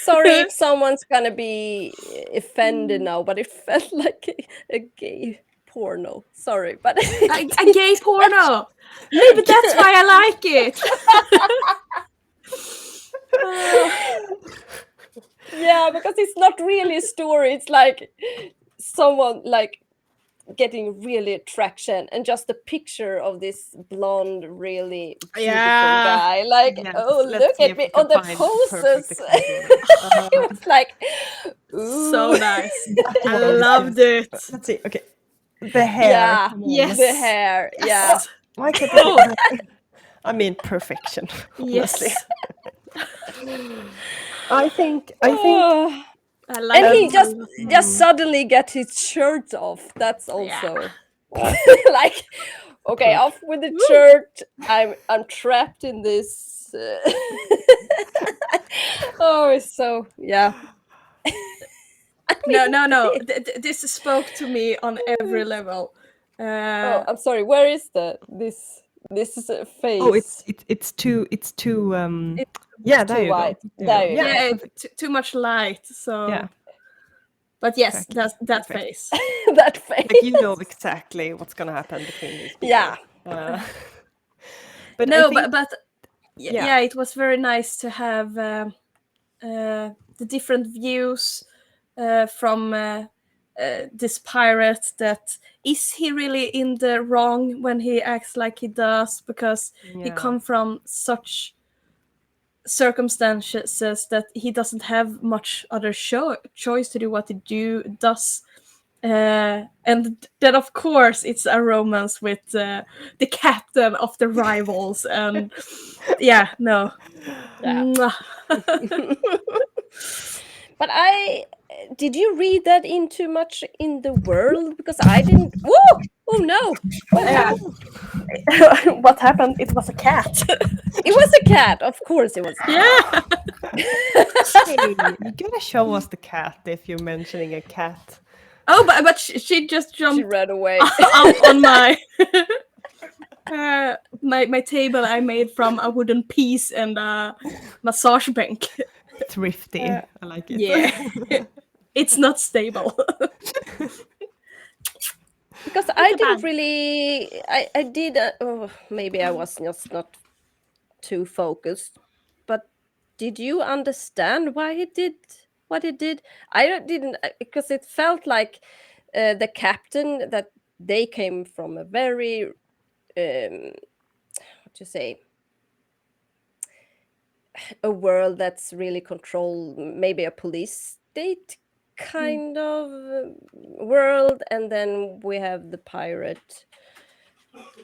sorry if someone's gonna be offended now, but it felt like a gay porno. Sorry, but A gay porno. Maybe that's why I like it. Yeah, because it's not really a story. It's like someone like getting really attraction and just a picture of this blonde, really beautiful guy. Like, Yes, oh, let's look see at if me we can on the find the perfect poses. example. It was like, ooh. So nice. I one is loved it. Let's see. Okay. The hair. Yeah, Come on. Yes. the hair. Yeah. Yes. Why can't Oh. I mean perfection. Honestly. Yes. I think Oh. I like And it he a just lot. suddenly get his shirt off. That's also like, okay, off with the shirt. I'm trapped in this. Oh, it's so yeah. No. This spoke to me on every level. Oh, I'm sorry. Where is this? This is a face. Oh, it's too yeah, there too you white. go. There you go. yeah, perfect. too much light. So, Yeah. but yes, Exactly. that Perfect. face. That face. Like you know exactly what's gonna happen between these people. Yeah. But No, I think, but yeah, it was very nice to have the different views from this pirate. That is he really in the wrong when he acts like he does, because he come from such circumstances that he doesn't have much other choice to do what he does. And then of course it's a romance with the captain of the rivals, and yeah. Yeah. But did you read that in too much in the world? Because I didn't. Whoa! Oh no! What happened? It was a cat. It was a cat. Of course, it was. Yeah. hey, you gotta show us the cat if you're mentioning a cat. Oh, but she just She jumped ran away. up on my my table I made from a wooden piece and a massage bank. Thrifty. I like it. Yeah. It's not stable. Because I didn't really. I did. Maybe I was just not too focused. But did you understand why he did what he did? I didn't, because it felt like the captain, that they came from a very what to say, a world that's really controlled, maybe a police state kind of world, and then we have the pirate.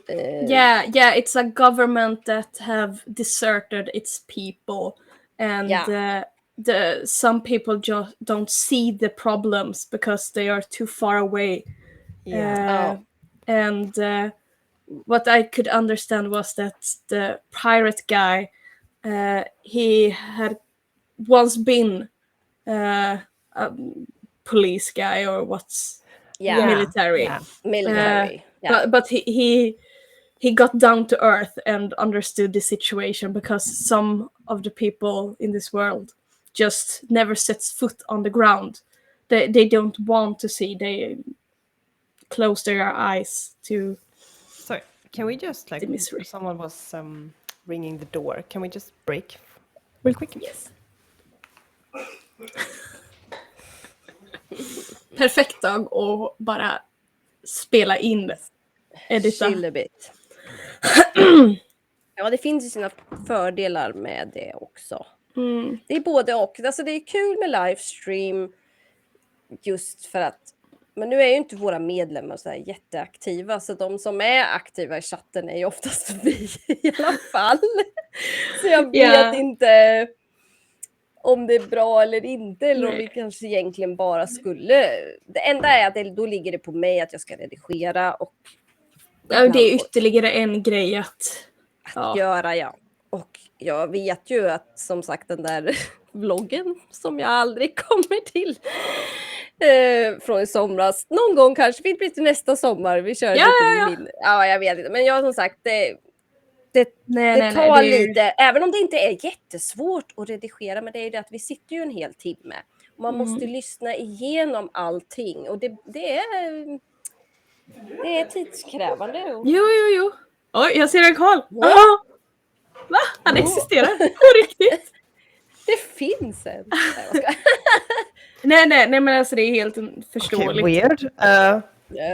Yeah, it's a government that have deserted its people, and the some people just don't see the problems because they are too far away. And what I could understand was that the pirate guy, he had once been a police guy, or what's military. Military. But he got down to earth and understood the situation, because some of the people in this world just never sets foot on the ground. They don't want to see. They close their eyes to. So can we just the misery. Someone was ringing the door. Can we just break real quick? Yes. Perfekt dag att bara spela in, edita. Chill a bit. Ja, det finns ju sina fördelar med det också. Det är både och. Alltså det är kul med livestream just för att, men nu är ju inte våra medlemmar så här jätteaktiva, så de som är aktiva i chatten är ju oftast vi i alla fall. Så jag vet inte om det är bra eller inte, eller om vi kanske egentligen bara skulle. Det enda är att då ligger det på mig att jag ska redigera och det är ytterligare en grej att göra, Och jag vet ju att som sagt den där vloggen som jag aldrig kommer till från i somras. Någon gång kanske vi blir till nästa sommar. Vi kör lite ja, jag vet inte. Men jag som sagt, det tar lite, även om det inte är jättesvårt att redigera, men det är ju det att vi sitter ju en hel timme. Och man måste lyssna igenom allting. Och det är tidskrävande. Jo. Oj, jag ser en Karl. Ja. Va? Han existerar på riktigt. Det finns en. Nej, men alltså det är helt förståeligt. Okay, weird.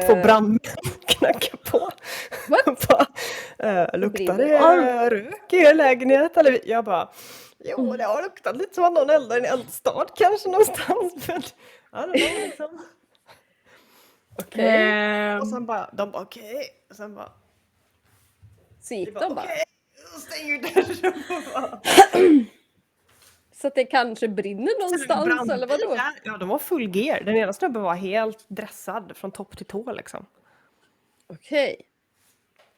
Två brandmän knackar på. Luktar det rök i er lägenhet? Eller jag bara, jo det har luktat lite som att någon eldar i en eldstad kanske någonstans. Men, I don't know, liksom. Okej. Och sen bara, de bara okej. Och sen bara. Så gick de bara. Okej, stänger dörren. Så att det kanske brinner någonstans eller vadå? Ja, de var full gear. Den ena snubben var helt dressad från topp till tå liksom. Okej.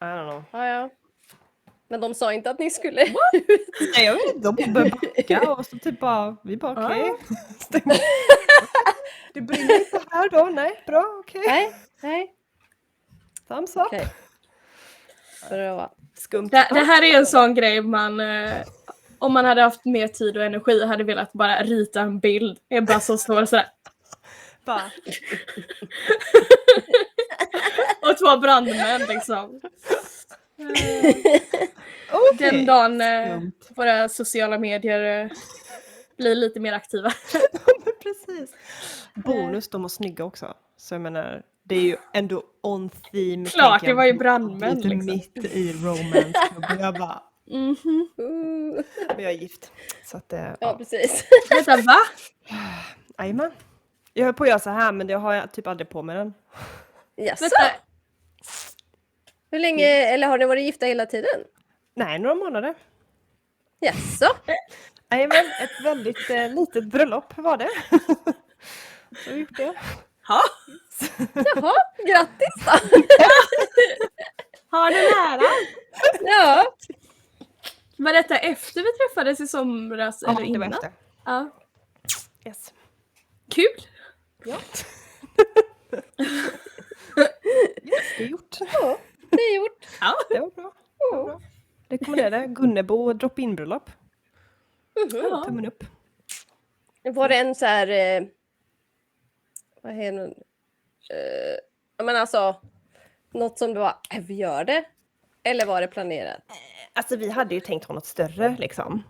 I don't know. Ja. Men de sa inte att ni skulle ut. Nej, jag vet inte. De började backa och så typ bara, vi bara okej. Det brinner inte här då? Nej, bra, okej. Nej. Thumbs up. Okej. Bra. Skumt. Det här är en sån grej man, om man hade haft mer tid och energi hade velat bara rita en bild. Det bara så står sådär. Bara. Och två brandmän liksom. Den dagen våra sociala medier blir lite mer aktiva. Precis. Bonus, de var snygga också. Så jag menar, det är ju ändå on theme. Klart, det var ju brandmän lite liksom. mitt i romance. Jag bara, men jag är gift. Så att, Ja, precis. Vänta, va? Jajamän. Jag höll på att göra så här, men det har jag typ aldrig på med den. Jaså? Vänta. Hur länge, eller har ni varit gifta hela tiden? Nej, några månader. Jaså? Jajamän, ett väldigt litet bröllop var det. Så vi gjort det. Ha? Jaha, grattis då! Har du nära? Ja. Var detta efter vi träffades i somras eller Ja, det var innan? efter. Ja. Yes. Kul! Ja. Yes, det är gjort. Ja, det är gjort. Ja. Det var bra. Det var bra. Rekommenderade Gunnebo drop-in-bröllop. Ja. Tummen upp. Var det en så här... vad heter det? Men alltså... Något som det var... vi gör det? Eller var det planerat? Alltså vi hade ju tänkt ha något större liksom.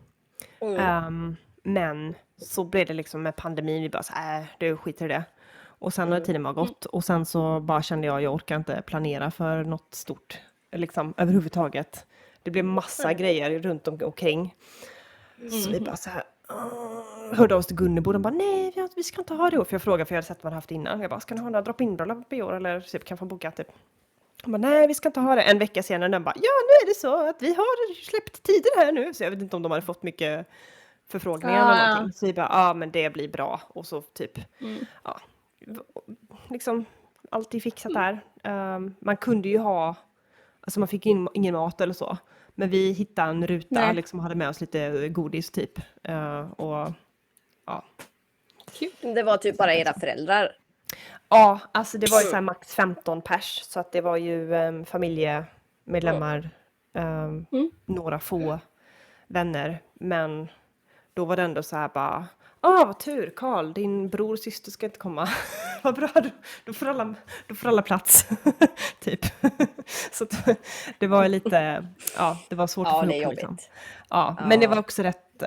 Men så blev det liksom med pandemin. Vi bara så det skiter i det. Och sen när tiden var gått. Och sen så bara kände jag orkar inte planera för något stort. Liksom överhuvudtaget. Det blev massa grejer runt omkring. Så vi bara så här... hörde oss till Gunnebo. De bara, nej vi ska inte ha det. För jag frågade, för jag hade sett vad man haft innan. Jag bara, ska ni ha några drop-in-bröllop i år? Eller typ, kan få boka typ. De bara, nej vi ska inte ha det. En vecka senare den bara, ja nu är det så att vi har släppt tider här nu. Så jag vet inte om de hade fått mycket förfrågningar eller någonting. Så vi bara, men det blir bra. Och så typ, liksom alltid fixat där. Man kunde ju ha, alltså man fick ingen mat eller så. Men vi hittade en ruta liksom, och hade med oss lite godis typ. Och ja. Det var typ bara era föräldrar. Ja, alltså det var ju så här max 15 pers. Så att det var ju familjemedlemmar, några få vänner. Men då var det ändå så här bara, vad tur Karl, din bror och syster ska inte komma. Vad bra, då får alla plats. typ. Så att, det var lite, det var svårt att få ihop liksom. Ja, men det var också rätt,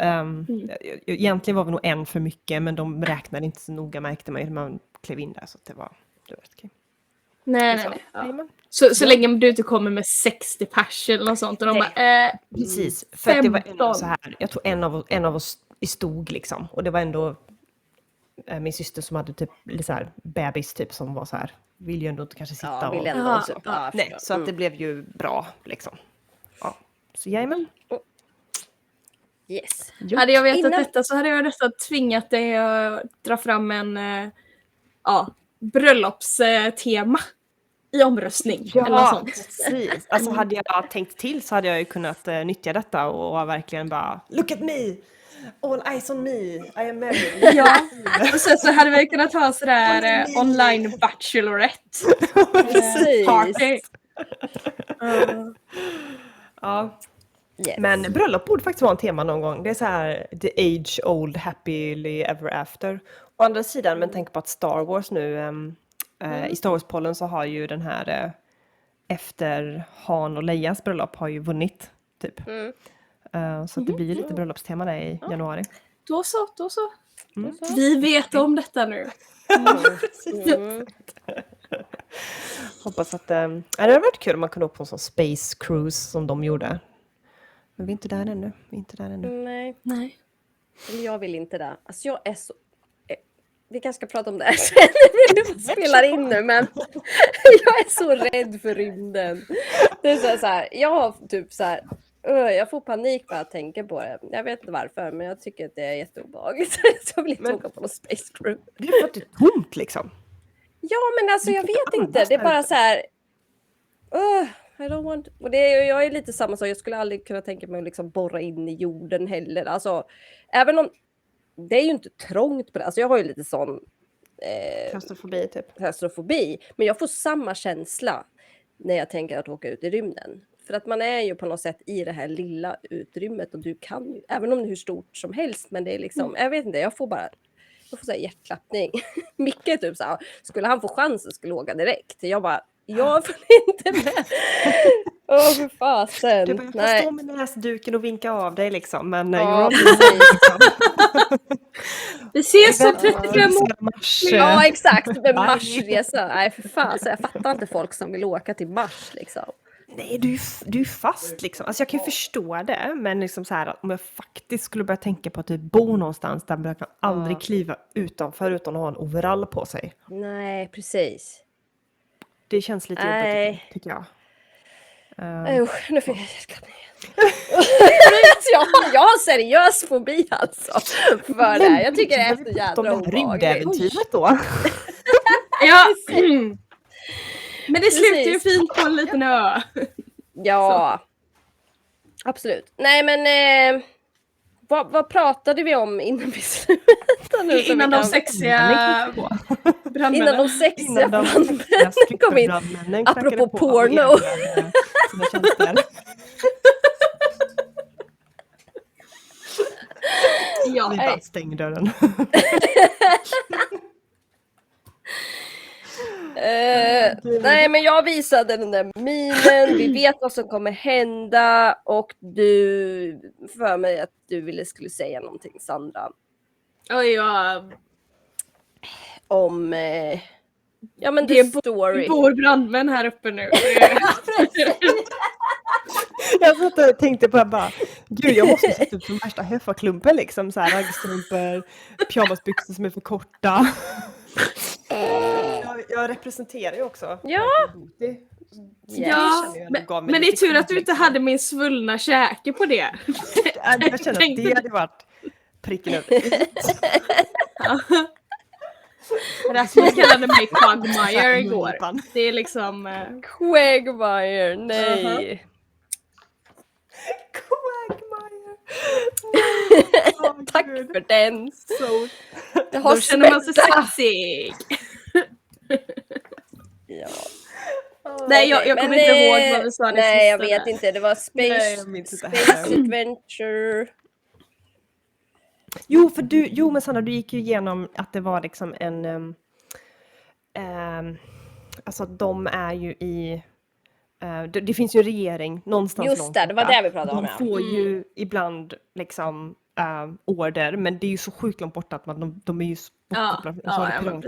egentligen var vi nog en för mycket, men de räknade inte så noga, märkte man ju hur man klev in där, så att det var okej. Nej. Ja. Så länge du inte kommer med 60 pers eller något sånt. Och de bara, precis, för att det var ändå så här, jag tror en av oss i stod liksom, och det var ändå min syster som hade typ lite så här bebis typ, som var så här, vill ju ändå inte kanske sitta och så. Nej, så att det blev ju bra liksom. Ja, så jajamän. Yes. Hade jag vetat detta så hade jag nästan tvingat dig att dra fram en bröllopstema. i omröstning. Eller något Ja, sånt. precis. Alltså hade jag tänkt till så hade jag ju kunnat nyttja detta och verkligen bara look at me! All eyes on me! I am married! Ja, och sen så hade vi kunnat ha sådär online bachelorette. Precis. Party. Ja. Yes. Men bröllop borde faktiskt vara en tema någon gång. Det är så här the age old happily ever after. Å andra sidan, men tänk på att Star Wars nu i Star Wars-pollen så har ju den här efter Han och Leias bröllop har ju vunnit typ. Så att det blir lite bröllopstema där i januari. Då så. Vi vet om detta nu. Hoppas att det hade varit kul om man kunde åka på en sån space cruise som de gjorde. Men vi är inte där ännu. Nej. Eller jag vill inte det. Alltså jag är så... Vi kanske ska prata om det här sen. Vi spelar in nu, men jag är så rädd för rymden. Det är så här, jag har typ så här... Jag får panik bara jag tänker på det. Jag vet inte varför, men jag tycker att det är jätteobehagligt. Så jag vill inte åka på någon space cruise. Det är för att det är tomt liksom. Ja, men alltså jag vet inte. Det är bara så här... I don't want... Och jag är lite samma sak. Jag skulle aldrig kunna tänka mig att liksom borra in i jorden heller. Alltså, även om... Det är ju inte trångt på det. Alltså jag har ju lite sån... Klaustrofobi typ. Klaustrofobi. Men jag får samma känsla när jag tänker att åka ut i rymden. För att man är ju på något sätt i det här lilla utrymmet. Och du kan ju... Även om det är hur stort som helst. Men det är liksom... Jag vet inte. Jag får så här hjärtklappning. Micke är typ så här, skulle han få chansen skulle åka direkt. Jag bara... Jag får inte med. För fasen. Du bara, jag kan stå med näsduken och vinka av dig liksom. Men Ja, Vi ses om 35 år. Mars. Ja, exakt. Med Marsresa. Nej, för fan. Så jag fattar inte folk som vill åka till Mars liksom. Nej, du är fast liksom. Alltså jag kan ju förstå det. Men liksom så här, om jag faktiskt skulle börja tänka på att typ bo någonstans där man kan aldrig kliva utanför utan att ha en overall på sig. Nej, precis. Det känns lite jobbigt tycker jag. Nu fick jag hjärtklappning. Jag har seriös fobi alltså. För det här. Jag tycker det är efter jädra obehagligt. Rymdäventyret då. Ja. Men det slutar ju fint på en liten ö. Ja. Absolut. Nej men vad pratade vi om innan vi slutade? Innan de sexiga brandmännen. Innan de sexiga brandmännen kom in. Apropå porno. Ja, stäng dörren. Nej, men jag visade den där minen. Vi vet vad som kommer hända. Och du för mig att du skulle säga någonting, Sandra. Oj, ja. Om ja, men det story. Bor brandmän här uppe nu. Jag satt och tänkte på bara, gud jag måste sätta ut som värsta höfaklumpen liksom, så här raggstrumpor, pyjamasbyxor som är för korta. Jag representerar ju också. Ja. Ja, men det är tur att du inte hade min svullna käke på det. Jag känner att det hade varit pricken över. Rasmus kallade mig Quagmire igår. Det är liksom... Quagmire, nej. Quagmire. Tack för den. Då känner man sig sexig. Ja. Nej, jag kommer inte ihåg vad vi sa. Nej, jag vet inte. Det var Space Adventure. Jo, men Sandra, du gick ju igenom att det var liksom en... alltså de är ju i... det finns ju en regering någonstans. Just det var det vi pratade om. De får ju ibland liksom order, men det är ju så sjukt långt borta att de är ju bortkopplade.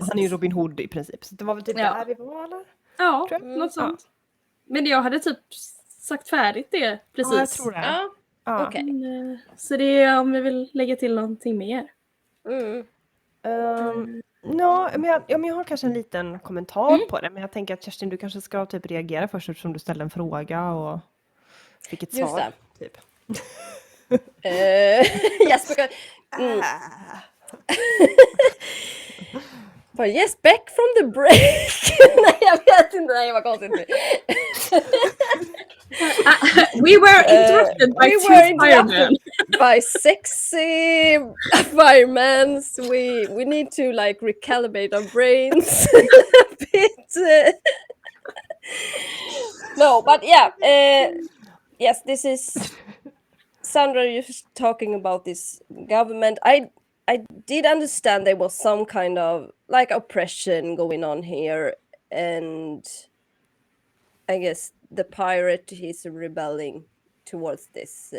Han är ju Robin Hood i princip. Så det var väl typ där vi var, eller? Ja, något sånt. Men jag hade typ sagt färdigt det precis. Ja, jag tror det. Ja. Okay. Så det är om vi vill lägga till någonting mer. Men jag har kanske en liten kommentar på det. Men jag tänker att Kerstin, du kanske ska typ reagera först eftersom du ställde en fråga och fick ett just svar. Typ. But yes, back from the break. Nej, jag vet inte. Nej, vad konstigt. We were interrupted by We two were interrupted firemen. by sexy firemen. We need to like recalibrate our brains a bit. No, but yeah. Yes, this is Sandra. You're talking about this government. I did understand there was some kind of like oppression going on here, and I guess the pirate is rebelling towards this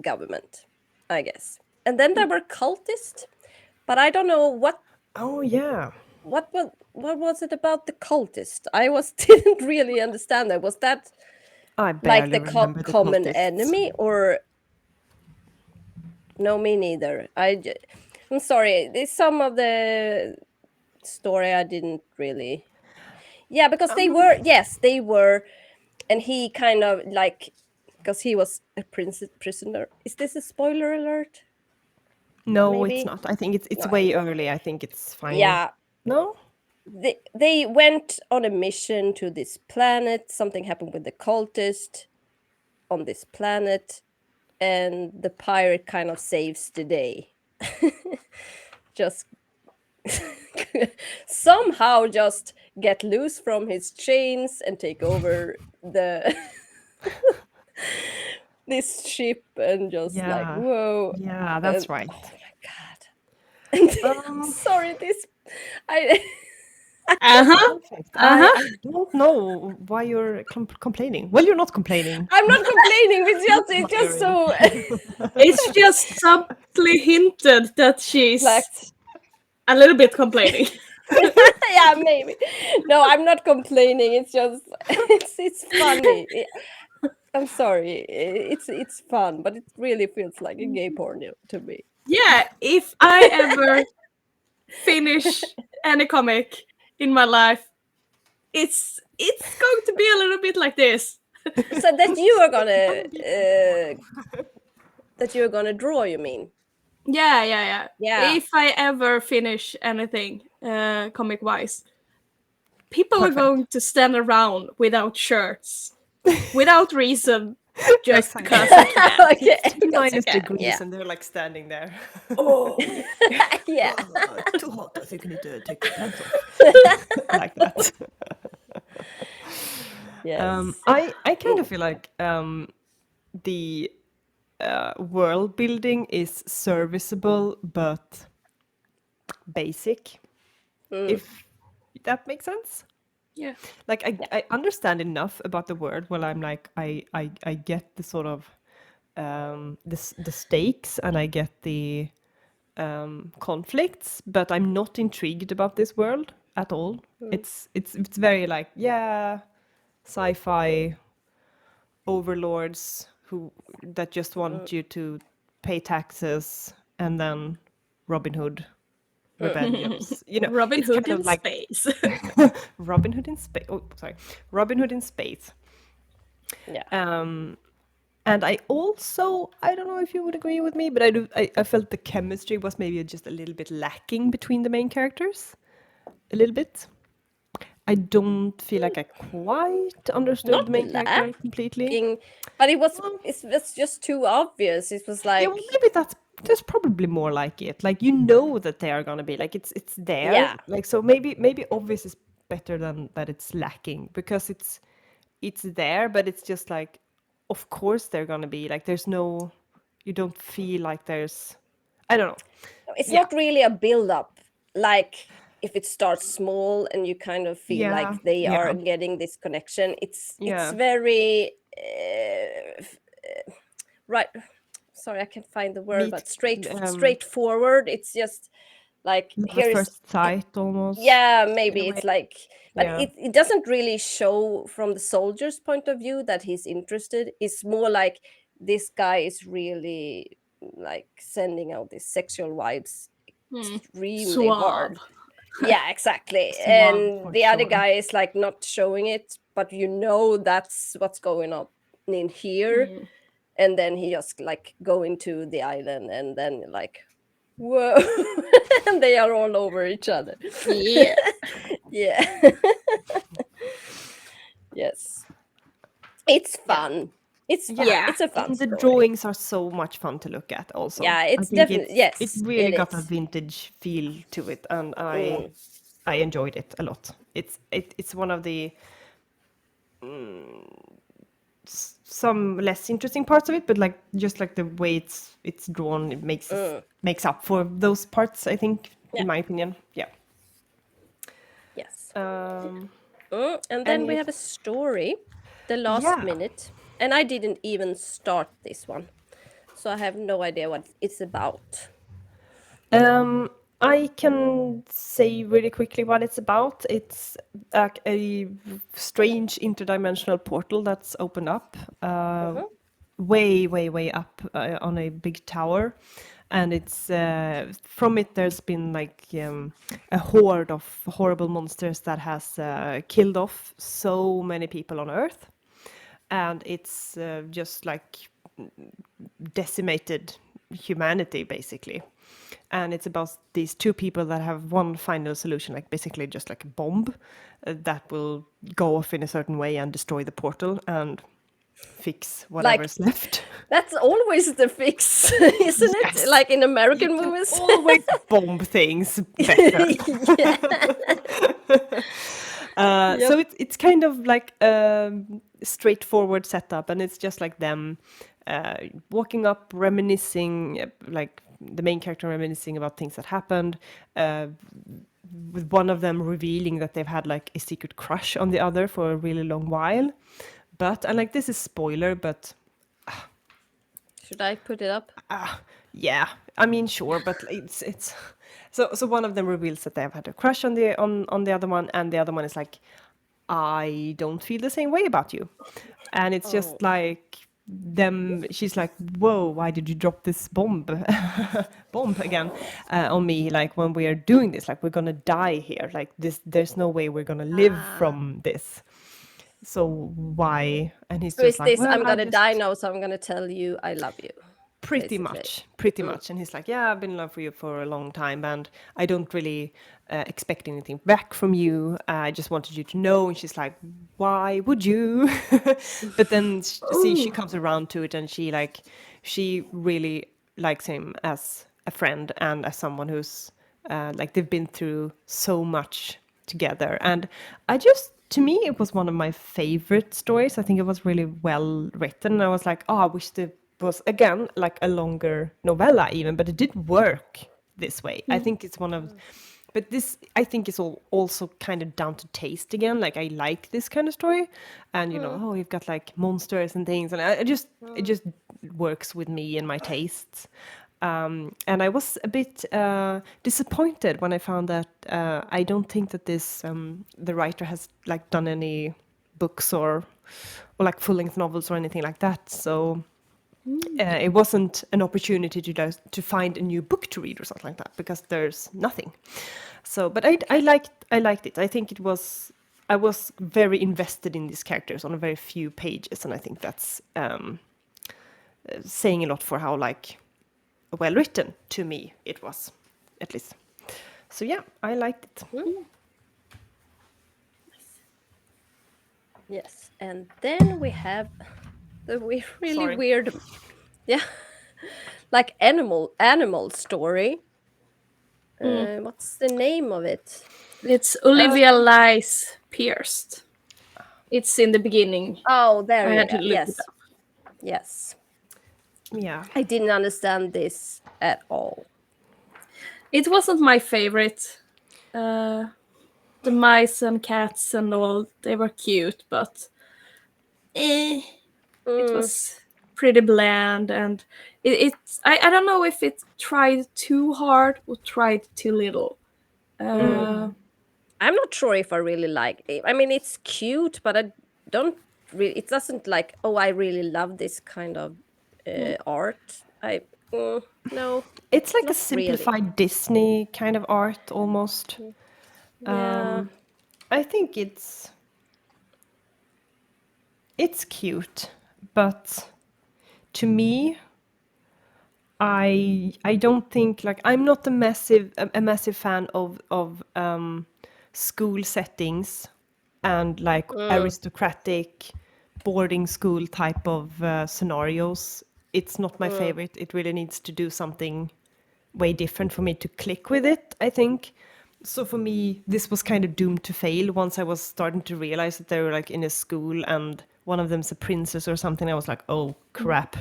government, I guess. And then there were cultists, but I don't know what Oh yeah. what was it about the cultist? Didn't really understand that. Was that I like barely the remember the common cultists. enemy, or no? Me neither. I'm sorry. There's some of the story I didn't really. Yeah, because they were, and he kind of like, because he was a prisoner. Is this a spoiler alert? No, Maybe? it's not. I think it's No, way early. I think it's fine. Yeah, No? they went on a mission to this planet. Something happened with the cultist on this planet, and the pirate kind of saves the day. Just somehow just get loose from his chains and take over the this ship and just like, Yeah. whoa. Yeah, that's And- right. Oh my god. I'm sorry, this I Uh-huh. Perfect. Uh-huh. I don't know why you're complaining. Well, you're not complaining. I'm not complaining. It's just so It's just subtly hinted that she's like, a little bit complaining. yeah, maybe. No, I'm not complaining. It's just it's funny. I'm sorry. It's fun, but it really feels like a gay porn to me. Yeah, if I ever finish any comic in my life, it's going to be a little bit like this. So that you are gonna draw, you mean? Yeah. Yeah. If I ever finish anything comic wise, people Perfect. are going to stand around without shirts, without reason, just Exactly. because I can. Okay. It's minus Okay, degrees yeah. and they're like standing there. Oh, Yeah. It's too hot. I think I need to take the pants off. Like that. Yes. I kind of feel like the world building is serviceable but basic, if that makes sense. yeah. Like I understand enough about the world where I'm like I get the sort of the stakes and I get the conflicts, but I'm not intrigued about this world at all. It's very like, yeah, sci-fi overlords that just want you to pay taxes, and then Robin Hood rebellions. Robin it's Hood kind in of like space. Robin Hood in space. Oh, sorry, Robin Hood in space. Yeah. And I don't know if you would agree with me, but I felt the chemistry was maybe just a little bit lacking between the main characters. A little bit. I don't feel like I quite understood Not the main character completely. But it was just too obvious. It was like, Yeah, well, maybe that's probably more like it. Like, that they are gonna be like, it's there. Yeah. Like, so maybe obvious is better than that it's lacking, because it's there, but it's just like, of course they're gonna be like, you don't feel like there's, I don't know. it's Yeah. not really a build up. Like if it starts small and you kind of feel Yeah, like they yeah. are getting this connection. It's Yeah. very right. Sorry, I can't find the word, but straightforward. It's just like, Love here at is first sight almost. yeah, maybe in a it's way. like, but Yeah. it doesn't really show from the soldier's point of view that he's interested. It's more like this guy is really like sending out these sexual vibes extremely hard. Suave. Yeah, exactly. Suave, And for the other sure. guy is like not showing it, but that's what's going on in here. And then he just like go into the island and then like Whoa. And they are all over each other. Yeah. Yeah. Yes. It's Yeah. fun. It's fun. Yeah. It's a fun And the story. drawings are so much fun to look at also. Yeah, I it's think definitely, it yes, really it got a is. vintage feel to it, and Mm. I enjoyed it a lot. It's one of the some less interesting parts of it, but like just like the way it's drawn, it makes up for those parts, I think, Yeah. in my opinion. Yeah. Yes. Um, And then and we if have a story, the last yeah. minute. And I didn't even start this one. So I have no idea what it's about. I can say really quickly what it's about. It's like a strange interdimensional portal that's opened up, way up on a big tower, and it's from it. There's been like a horde of horrible monsters that has killed off so many people on Earth, and it's just like decimated humanity basically. And it's about these two people that have one final solution, like basically just like a bomb that will go off in a certain way and destroy the portal and fix whatever's left. That's always the fix, isn't it? Yes. Like in You American can movies. always bomb things better. Yeah. So it's kind of like a straightforward setup, and it's just like them walking up, reminiscing, like the main character reminiscing about things that happened, with one of them revealing that they've had like a secret crush on the other for a really long while. But, and like this is spoiler, but Should I put it up? yeah, I mean, sure, but it's so one of them reveals that they've had a crush on the other one, and the other one is like, I don't feel the same way about you, and it's just like them. She's like, whoa, why did you drop this bomb again on me? Like when we are doing this, like we're gonna die here. Like this, there's no way we're gonna live from this. So why? And he's So just is like, this, well, I'm I gonna die just now, so I'm gonna tell you I love you. pretty Basically. much. And he's like, yeah, I've been in love with you for a long time, and I don't really expect anything back from you. I just wanted you to know. And she's like, why would you? But then she comes around to it, and she really likes him as a friend and as someone who's like they've been through so much together. And to me, it was one of my favorite stories. I think it was really well written. I was like, oh, I wish there was again like a longer novella even, but it did work this way. I think it's one of, but this I think is also kind of down to taste again. Like I like this kind of story, and oh, you've got like monsters and things, and it just works with me and my tastes. And I was a bit disappointed when I found that I don't think that this the writer has like done any books or like full-length novels or anything like that. So it wasn't an opportunity to find a new book to read or something like that, because there's nothing. So, but I liked it. I think I was very invested in these characters on a very few pages, and I think that's saying a lot for how like well written to me it was, at least. So yeah, I liked it. Yes, and then we have the really Sorry. weird, yeah, like animal story. What's the name of it? It's Olivia Lies Pierced. It's in the beginning. Oh, there I we had go. to look Yes, it up. yes. Yeah. I didn't understand this at all. It wasn't my favorite. The mice and cats and all, they were cute, but it was pretty bland, and it's I don't know if it tried too hard or tried too little. I'm not sure if I really like it. I mean, it's cute, but I don't really. It doesn't like. Oh, I really love this kind of art. No, It's like a not really. simplified Disney kind of art almost. Yeah. I think it's cute, but to me, I don't think like I'm not a massive fan of school settings and like aristocratic boarding school type of scenarios. It's not my favorite. It really needs to do something way different for me to click with it, I think. So for me, this was kind of doomed to fail once I was starting to realize that they were like in a school and one of them's a princess or something. I was like, oh crap.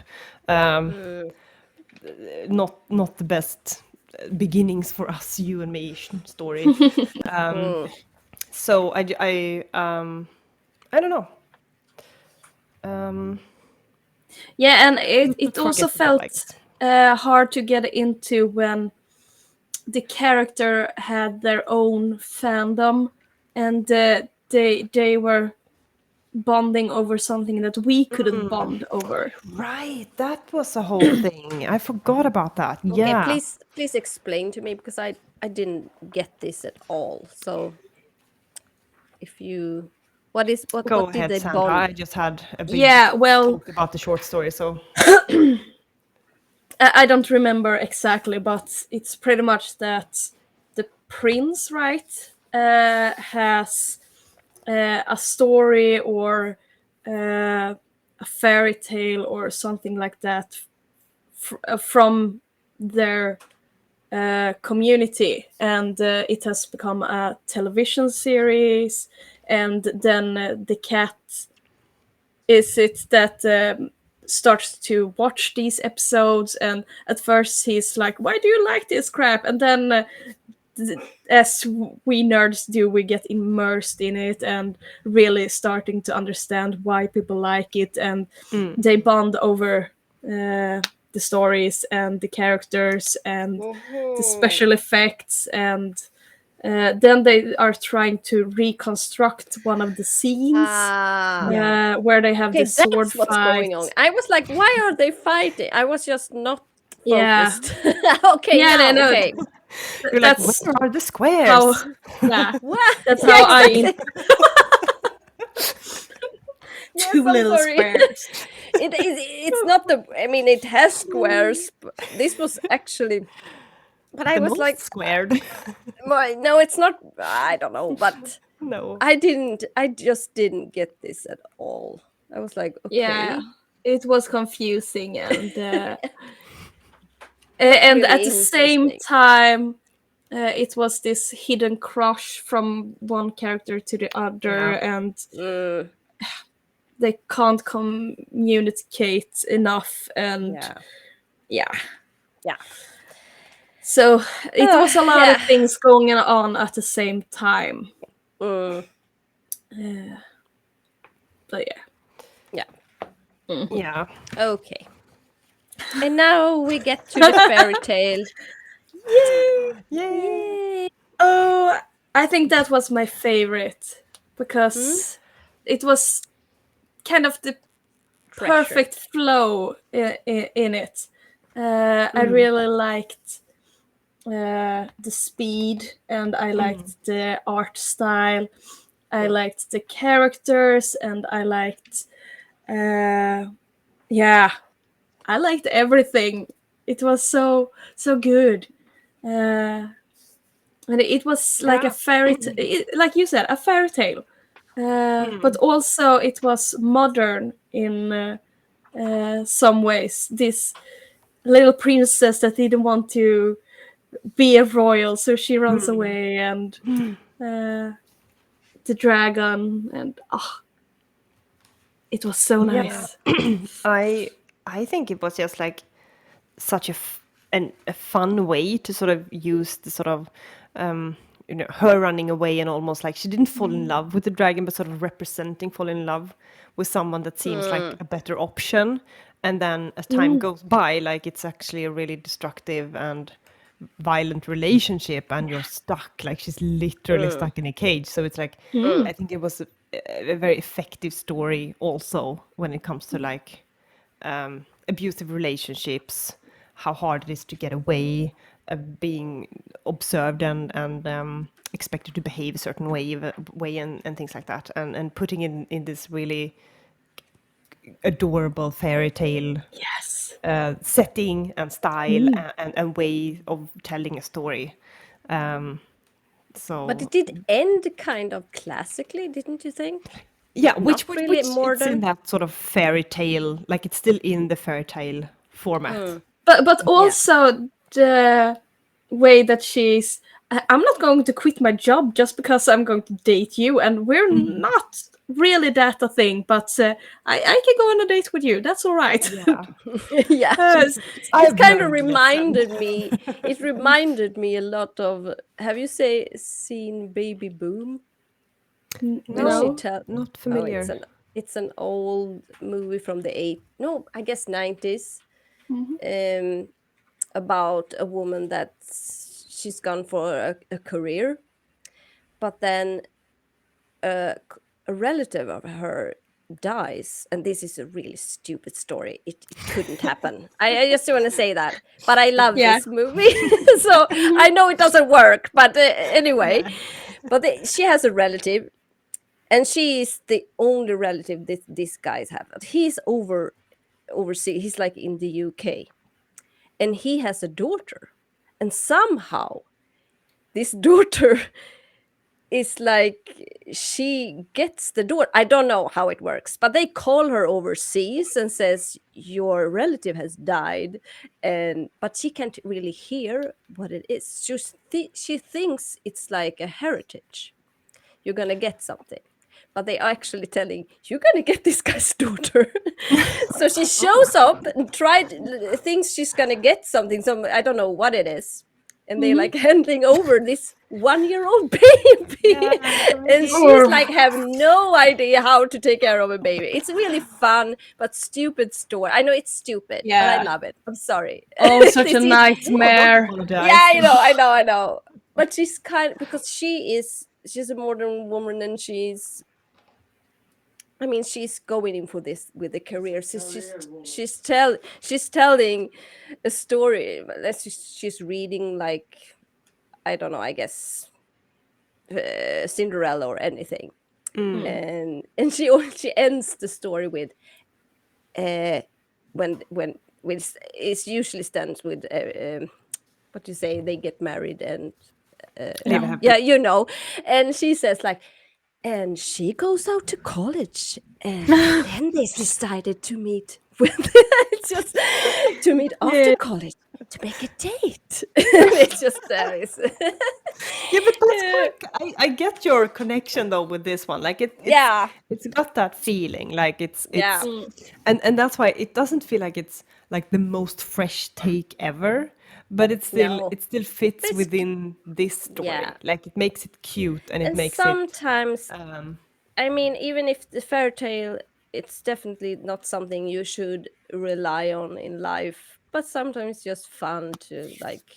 Not the best beginnings for us, you and me story. So I don't know. Yeah, and it also Forgettable, I felt guess. hard to get into when the character had their own fandom, and they were bonding over something that we couldn't bond over. Right, that was a whole thing. I forgot about that. Okay, Yeah. please explain to me because I didn't get this at all. So if you what Go did ahead, they Sandra. bond? I just had a big Yeah, well, talk about the short story, so I don't remember exactly, but it's pretty much that the prince, right, has a story or a fairy tale or something like that from their community, and it has become a television series. And then the cat is it that starts to watch these episodes, and at first he's like, why do you like this crap? And then as we nerds do, we get immersed in it and really starting to understand why people like it, and they bond over the stories and the characters and the special effects, and then they are trying to reconstruct one of the scenes Ah. where they have Okay, the sword that's what's fight. going on. I was like, why are they fighting? I was just not Yeah, focused. Okay, yeah, now, no, okay. you're like, that's where are the how. squares? Yeah, What? that's Yeah, how exactly. Yes, two I'm little sorry. squares. It's not the. I mean, it has squares. But this was actually. But I The was like, most squared. no, it's not. I don't know, but No. I didn't. I just didn't get this at all. I was like, Yeah, okay, it was confusing, and that's and at really the same interesting. time, it was this hidden crush from one character to the other, Yeah. and Mm, they can't communicate enough, and yeah, yeah. yeah. So it was a lot of Yeah. things going on at the same time. Mm, But yeah. yeah. Yeah. Okay. And now we get to the fairy tale. Yay! Yay. Yay! Oh, I think that was my favorite because it was kind of the Pressure. perfect flow in it. I really liked the speed, and I liked the art style. I liked the characters, and I liked, yeah, I liked everything. It was so good, and it was like a fairy, like you said, a fairy tale. But also it was modern in some ways. This little princess that didn't want to be a royal, so she runs away, and the dragon, and it was so Yeah. nice. I think it was just like such a fun way to sort of use the sort of her running away, and almost like she didn't fall in love with the dragon, but sort of representing falling in love with someone that seems like a better option. And then as time goes by, like it's actually a really destructive and violent relationship, and you're stuck, like she's literally stuck in a cage. So it's like I think it was a very effective story also when it comes to like abusive relationships, how hard it is to get away, being observed and expected to behave a certain way and things like that, and putting in this really adorable fairy tale Yes. setting and style and way of telling a story. So But it did end kind of classically, didn't you think? yeah, Not which really it's in modern. that sort of fairy tale, like it's still in the fairy tale format. But also the way that she's I'm not going to quit my job just because I'm going to date you, and we're not really that a thing, but I can go on a date with you. That's all right. Yeah, Yeah, I've it kind of learned a lesson. reminded me. It reminded me a lot of. Have you seen Baby Boom? When she No. Not Oh, familiar. it's an old movie from the I guess 90s. About a woman that she's gone for a career, but then a relative of her dies, and this is a really stupid story. It couldn't happen. I just want to say that, but I love Yeah. this movie, so I know it doesn't work. But anyway, but she has a relative, and she is the only relative that these guys have. He's overseas. He's like in the UK, and he has a daughter, and somehow this daughter is like she gets the door. I don't know how it works, but they call her overseas and says your relative has died, and but she can't really hear what it is. She thinks it's like a heritage. You're gonna get something, but they are actually telling you're gonna get this guy's daughter. So she shows up and thinks she's gonna get something. Some I don't know what it is, and they like handing over this 1-year-old baby, and she's like have no idea how to take care of a baby. It's really fun but stupid story. I know it's stupid, but I Yeah. love it. I'm sorry. Oh, such a This is- nightmare. yeah, I know. But she's because she's a modern woman, and she's going in for this with the career. She's telling a story. She's reading like I don't know. I guess Cinderella or anything, and she ends the story with when it usually stands with what you say they get married and Live happy. yeah, you know, and she says like. And she goes out to college, and then they decided to meet it's just to meet after college to make a date. It's just there is. Yeah, but that's quite. I get your connection though with this one. Like it's got that feeling. Like it's and that's why it doesn't feel like it's like the most fresh take ever. But it still fits within this story. Yeah. Like it makes it cute and it makes sometimes, it. I mean, even if the fairy tale, it's definitely not something you should rely on in life. But sometimes it's just fun to like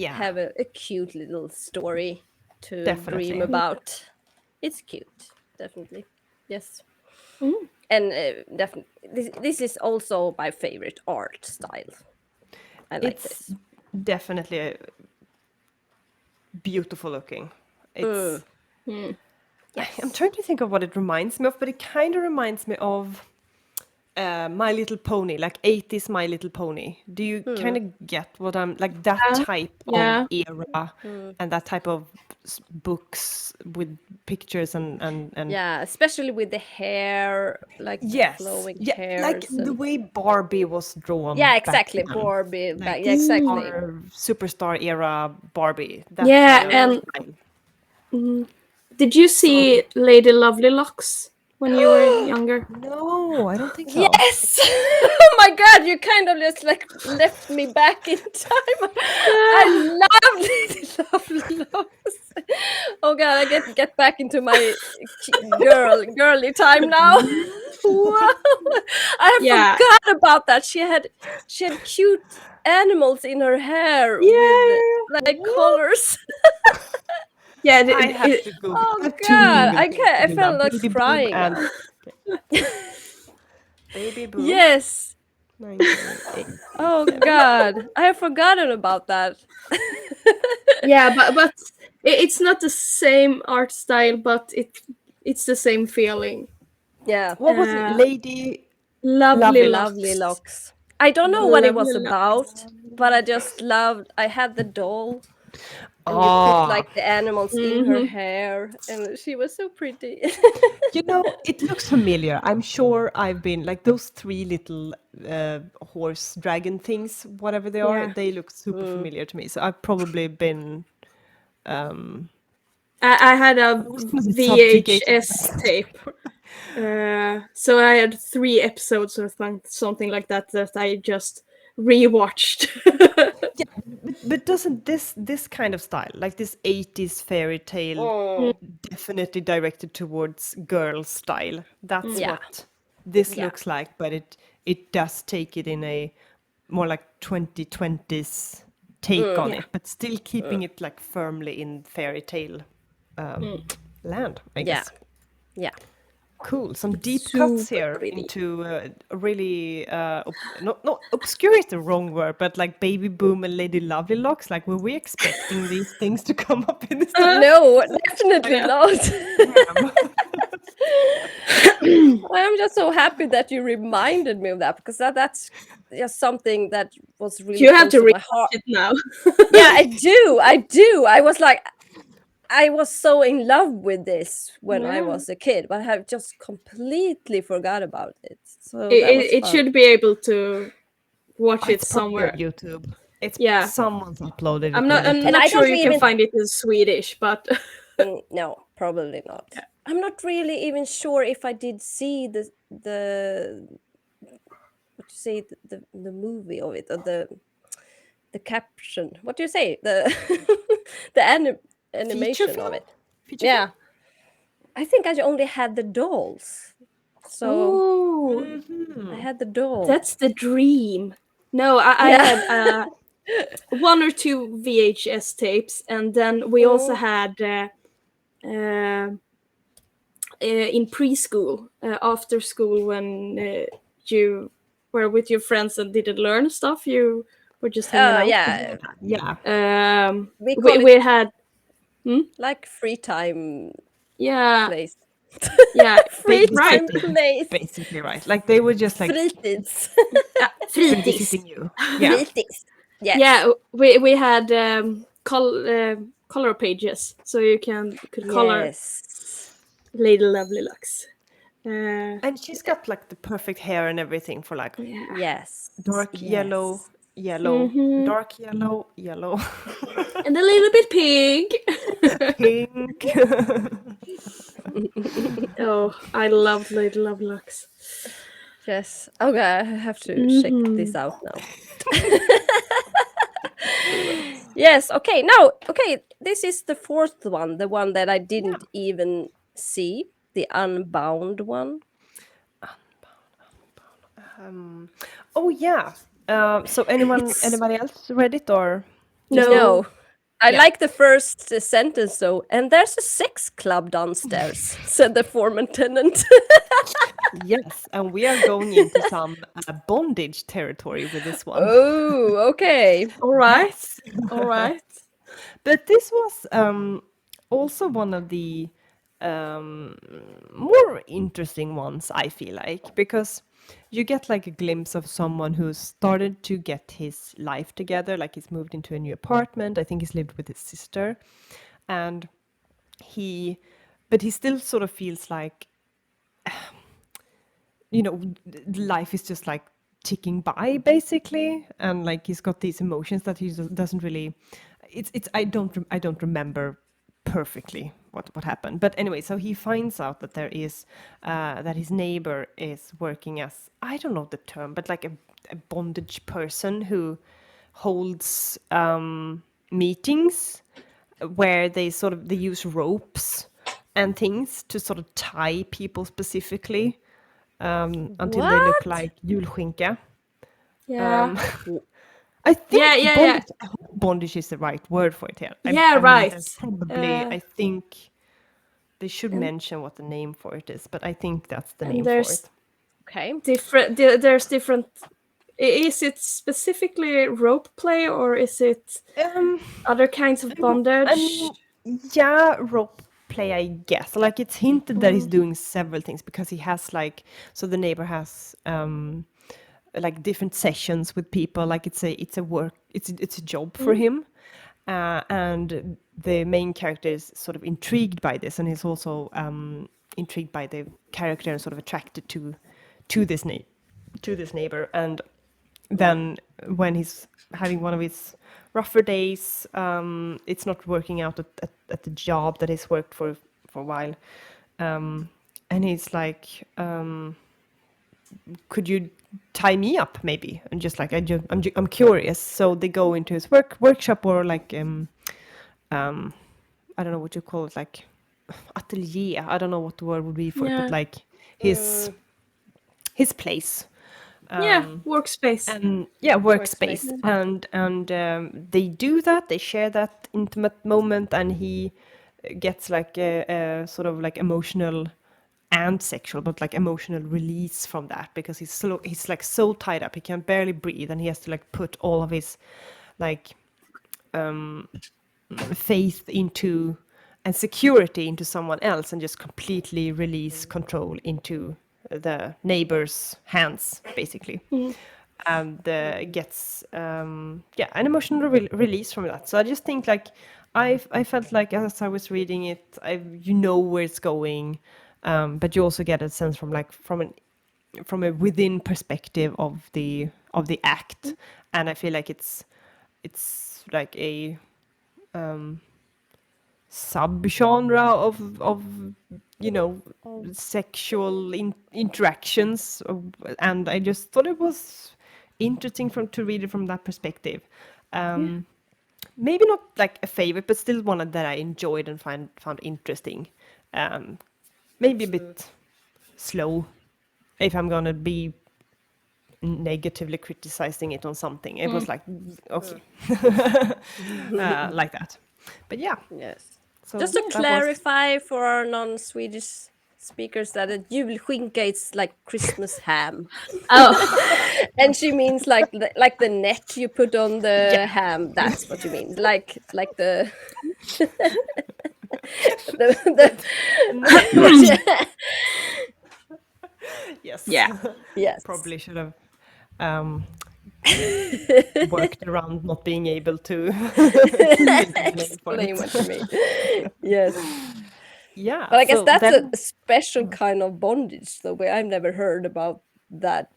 have a cute little story to dream about. It's cute, definitely. Yes. And definitely, this is also my favorite art style. I like this. Definitely beautiful looking. It's. I'm trying to think of what it reminds me of, but it kind of reminds me of My Little Pony, like 80s My Little Pony. Do you kind of get what I'm like? That type of era and that type of books with pictures and yeah, especially with the hair, like flowing hair, like the way Barbie was drawn. Yeah, exactly. back then. Barbie. Like Yeah, exactly. Superstar era Barbie. That Yeah, kind and of style. did you see Lady Lovely Locks when you were younger? No, I don't think so. Yes! Oh my god, you kind of just like left me back in time. I love Lady Lovely Locks. Oh god, I get back into my girly time now. Wow. I forgot about that. She had cute animals in her hair with like collars. Yeah, I have to Google. Oh god, I felt like Baby Boom crying. and Baby Boom. Yes. 1988. Oh god, I have forgotten about that. Yeah, but it's not the same art style, but it's the same feeling. Yeah. What was it? Lady Lovely Lovely Locks. Locks. I don't know what it was Lovely about, but I just loved. I had the doll, and you put Ah, like the animals in her Mhm. hair, and she was so pretty. you know, it looks familiar. I'm sure I've been like those three little horse dragon things, whatever they are. Yeah. They look super familiar to me. So I've probably been. Um, I had a I was gonna say subjugated. VHS tape. So I had 3 episodes or something like that that I just rewatched. But doesn't this kind of style, like this 80s fairy tale, Mm, definitely directed towards girl style? That's yeah, what this yeah, looks like, but it does take it in a more like 2020s take on Yeah. it, but still keeping it like firmly in fairy tale land, I yeah, guess. yeah. Cool. Some deep cuts Super here pretty. into a really not obscure is the wrong word, but like Baby Boom and Lady Lovely Locks. Like, were we expecting these things to come up in this time? No, definitely Yeah. not. Damn. I'm just so happy that you reminded me of that because that's just something that was really You have close to to my rewatch heart. it now. Yeah, I do. I do. I was like, I was so in love with this when I Yeah. was a kid, but I have just completely forgot about it. So It, that it, was it fun. should be able to watch Oh, it it's probably on somewhere. YouTube. It's Yeah. someone's uploaded I'm it not on I'm YouTube. And not I sure don't you can even find it in Swedish, but no, probably not. I'm not really even sure if I did see the what you say the movie of it or the caption. What do you say? The the Feature animation of film? it. Feature film? Yeah. I think I only had the dolls. So oh, I Mhm. had the doll. that's the dream. No, I Yeah. had 1 or 2 VHS tapes, and then we also Mm. had uh, in preschool, after school, when you were with your friends and didn't learn stuff, you were just hanging out. Yeah. Yeah. We We call we it had like free time yeah place. yeah Free right time Babysitting, place. basically, right? Like they were just like Fritids. fritids. babysitting you. Yeah. Fritids. Yes. Yeah, we had color pages, so you could color Yes. Lady Lovely Lux. And she's got like the perfect hair and everything for like Yeah. Yes. dark yellow, Yes. yellow, Mhm. dark yellow, yellow, And a little bit pink. pink. Oh, I loved Lady Lovely Lux. Yes. Okay, I have to check this out now. Yes. Okay. Now, okay. This is the fourth one, the one that I didn't even see, the Unbound one. Oh yeah. So anybody else read it or just No. No. I Yeah. like the first sentence though. And there's a sex club downstairs, said the former tenant. Yes, and we are going into some bondage territory with this one. Oh, okay. All right. Yes. All right. But this was also one of the more interesting ones, I feel like, because you get like a glimpse of someone who's started to get his life together, like he's moved into a new apartment. I think he's lived with his sister, and but he still sort of feels like, life is just like ticking by basically, and like he's got these emotions that he doesn't really. It's I don't remember perfectly what happened, but anyway, so he finds out that there is that his neighbor is working as, I don't know the term, but like a bondage person who holds meetings where they use ropes and things to sort of tie people specifically until they look What? like julskinka. Yeah. I think Yeah. bondage, I hope bondage is the right word for it here. Yeah, I mean, right. there's probably, I think they should and- mention what the name for it is, but I think that's the And name for there's it. Okay. there's different. Is it specifically rope play, or is it other kinds of bondage? I mean, yeah, rope play, I guess. Like it's hinted that he's doing several things because he has like, so the neighbor has like different sessions with people. Like it's a work, it's a job for him, and the main character is sort of intrigued by this, and he's also intrigued by the character and sort of attracted to this neighbor. And then when he's having one of his rougher days, it's not working out at the job that he's worked for a while, and he's like, could you tie me up maybe? And just like I'm curious. So they go into his workshop, or like I don't know what you call it, like atelier. I don't know what the word would be for it, but like his place. Workspace. And workspace. And they do that. They share that intimate moment, and he gets like a sort of like emotional and sexual, but like emotional release from that, because he's like so tied up, he can barely breathe, and he has to like put all of his like faith into and security into someone else, and just completely release control into the neighbor's hands, basically. And gets an emotional release from that. So I just think like I felt like as I was reading it, you know where it's going, but you also get a sense from a within perspective of the act, and I feel like it's like a sub-genre of sexual interactions, and I just thought it was interesting to read it from that perspective. Maybe not like a favorite, but still one that I enjoyed and found interesting. Maybe a bit slow, if I'm gonna be negatively criticizing it on something. It was like, okay, like that. But yeah. Yes. So Just to that was- clarify for our non-Swedish speakers that a julskinka is like Christmas ham, Oh, and she means like the neck you put on the Yeah. ham. That's what you mean. Like the the Yes. yeah. yes. Probably should have worked around not being able to Explain what you mean. Yes. Yeah. But I guess so that's then- a special kind of bondage, though. I've never heard about that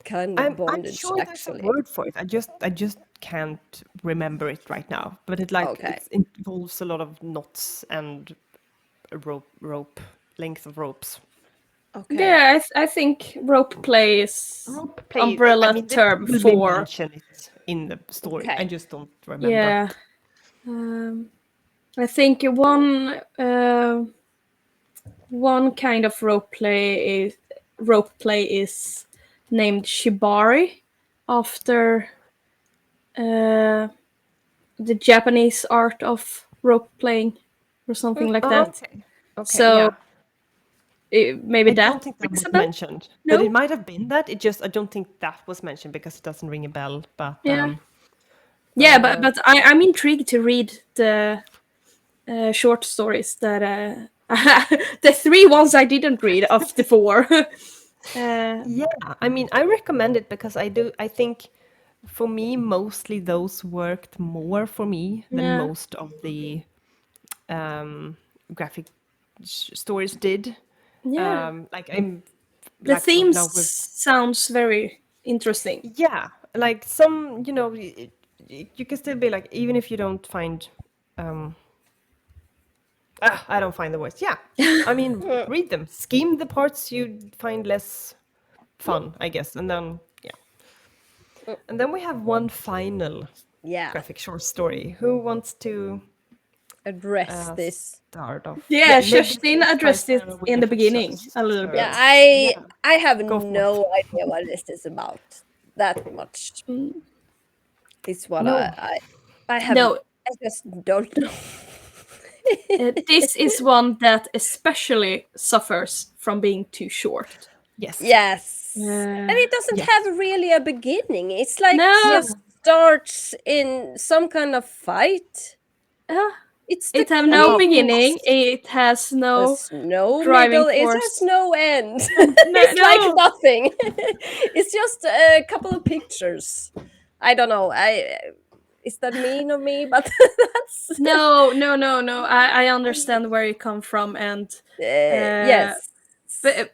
kind of I'm bondage, sure there's actually. a word for it. I just can't remember it right now. But Okay. it involves a lot of knots and a rope length of ropes. Okay. Yeah, I think rope play is Rope play. umbrella they term probably for mention it in the story. Okay. I just don't remember. yeah. I think one kind of rope play is named shibari, after the Japanese art of rope playing or something like that. Okay. So, yeah. Maybe I that don't think that rings was a bell? mentioned, No? but it might have been that. I don't think that was mentioned because it doesn't ring a bell. But Yeah. Yeah, but I'm intrigued to read the short stories that the 3 ones I didn't read of the 4. yeah, I mean, I recommend it because I think for me mostly those worked more for me than Yeah. most of the graphic stories did. Yeah. Like I'm The like themes now with sounds very interesting. yeah, like some you can still be like, even if you don't find I don't find the words. Yeah, I mean, read them, skim the parts you find less fun, I guess, and then and then we have one final Yeah. graphic short story. Who wants to Address this. start off? Yeah, maybe Kerstin first addressed by it Sarah, in the Winifred beginning first. a little bit. Yeah, Yeah. I have Go for no idea what this is about that much. Is what No. I have. No. I just don't know. This is one that especially suffers from being too short. Yes. Yes. And it doesn't Yes. have really a beginning. It's like No. just starts in some kind of fight. It's It the have no queen. beginning. It has no There's no driving middle. It has force. no end. No, It's like no. nothing. It's just a couple of pictures. I don't know. Is that mean of me? But that's No. I understand where you come from, and yes. but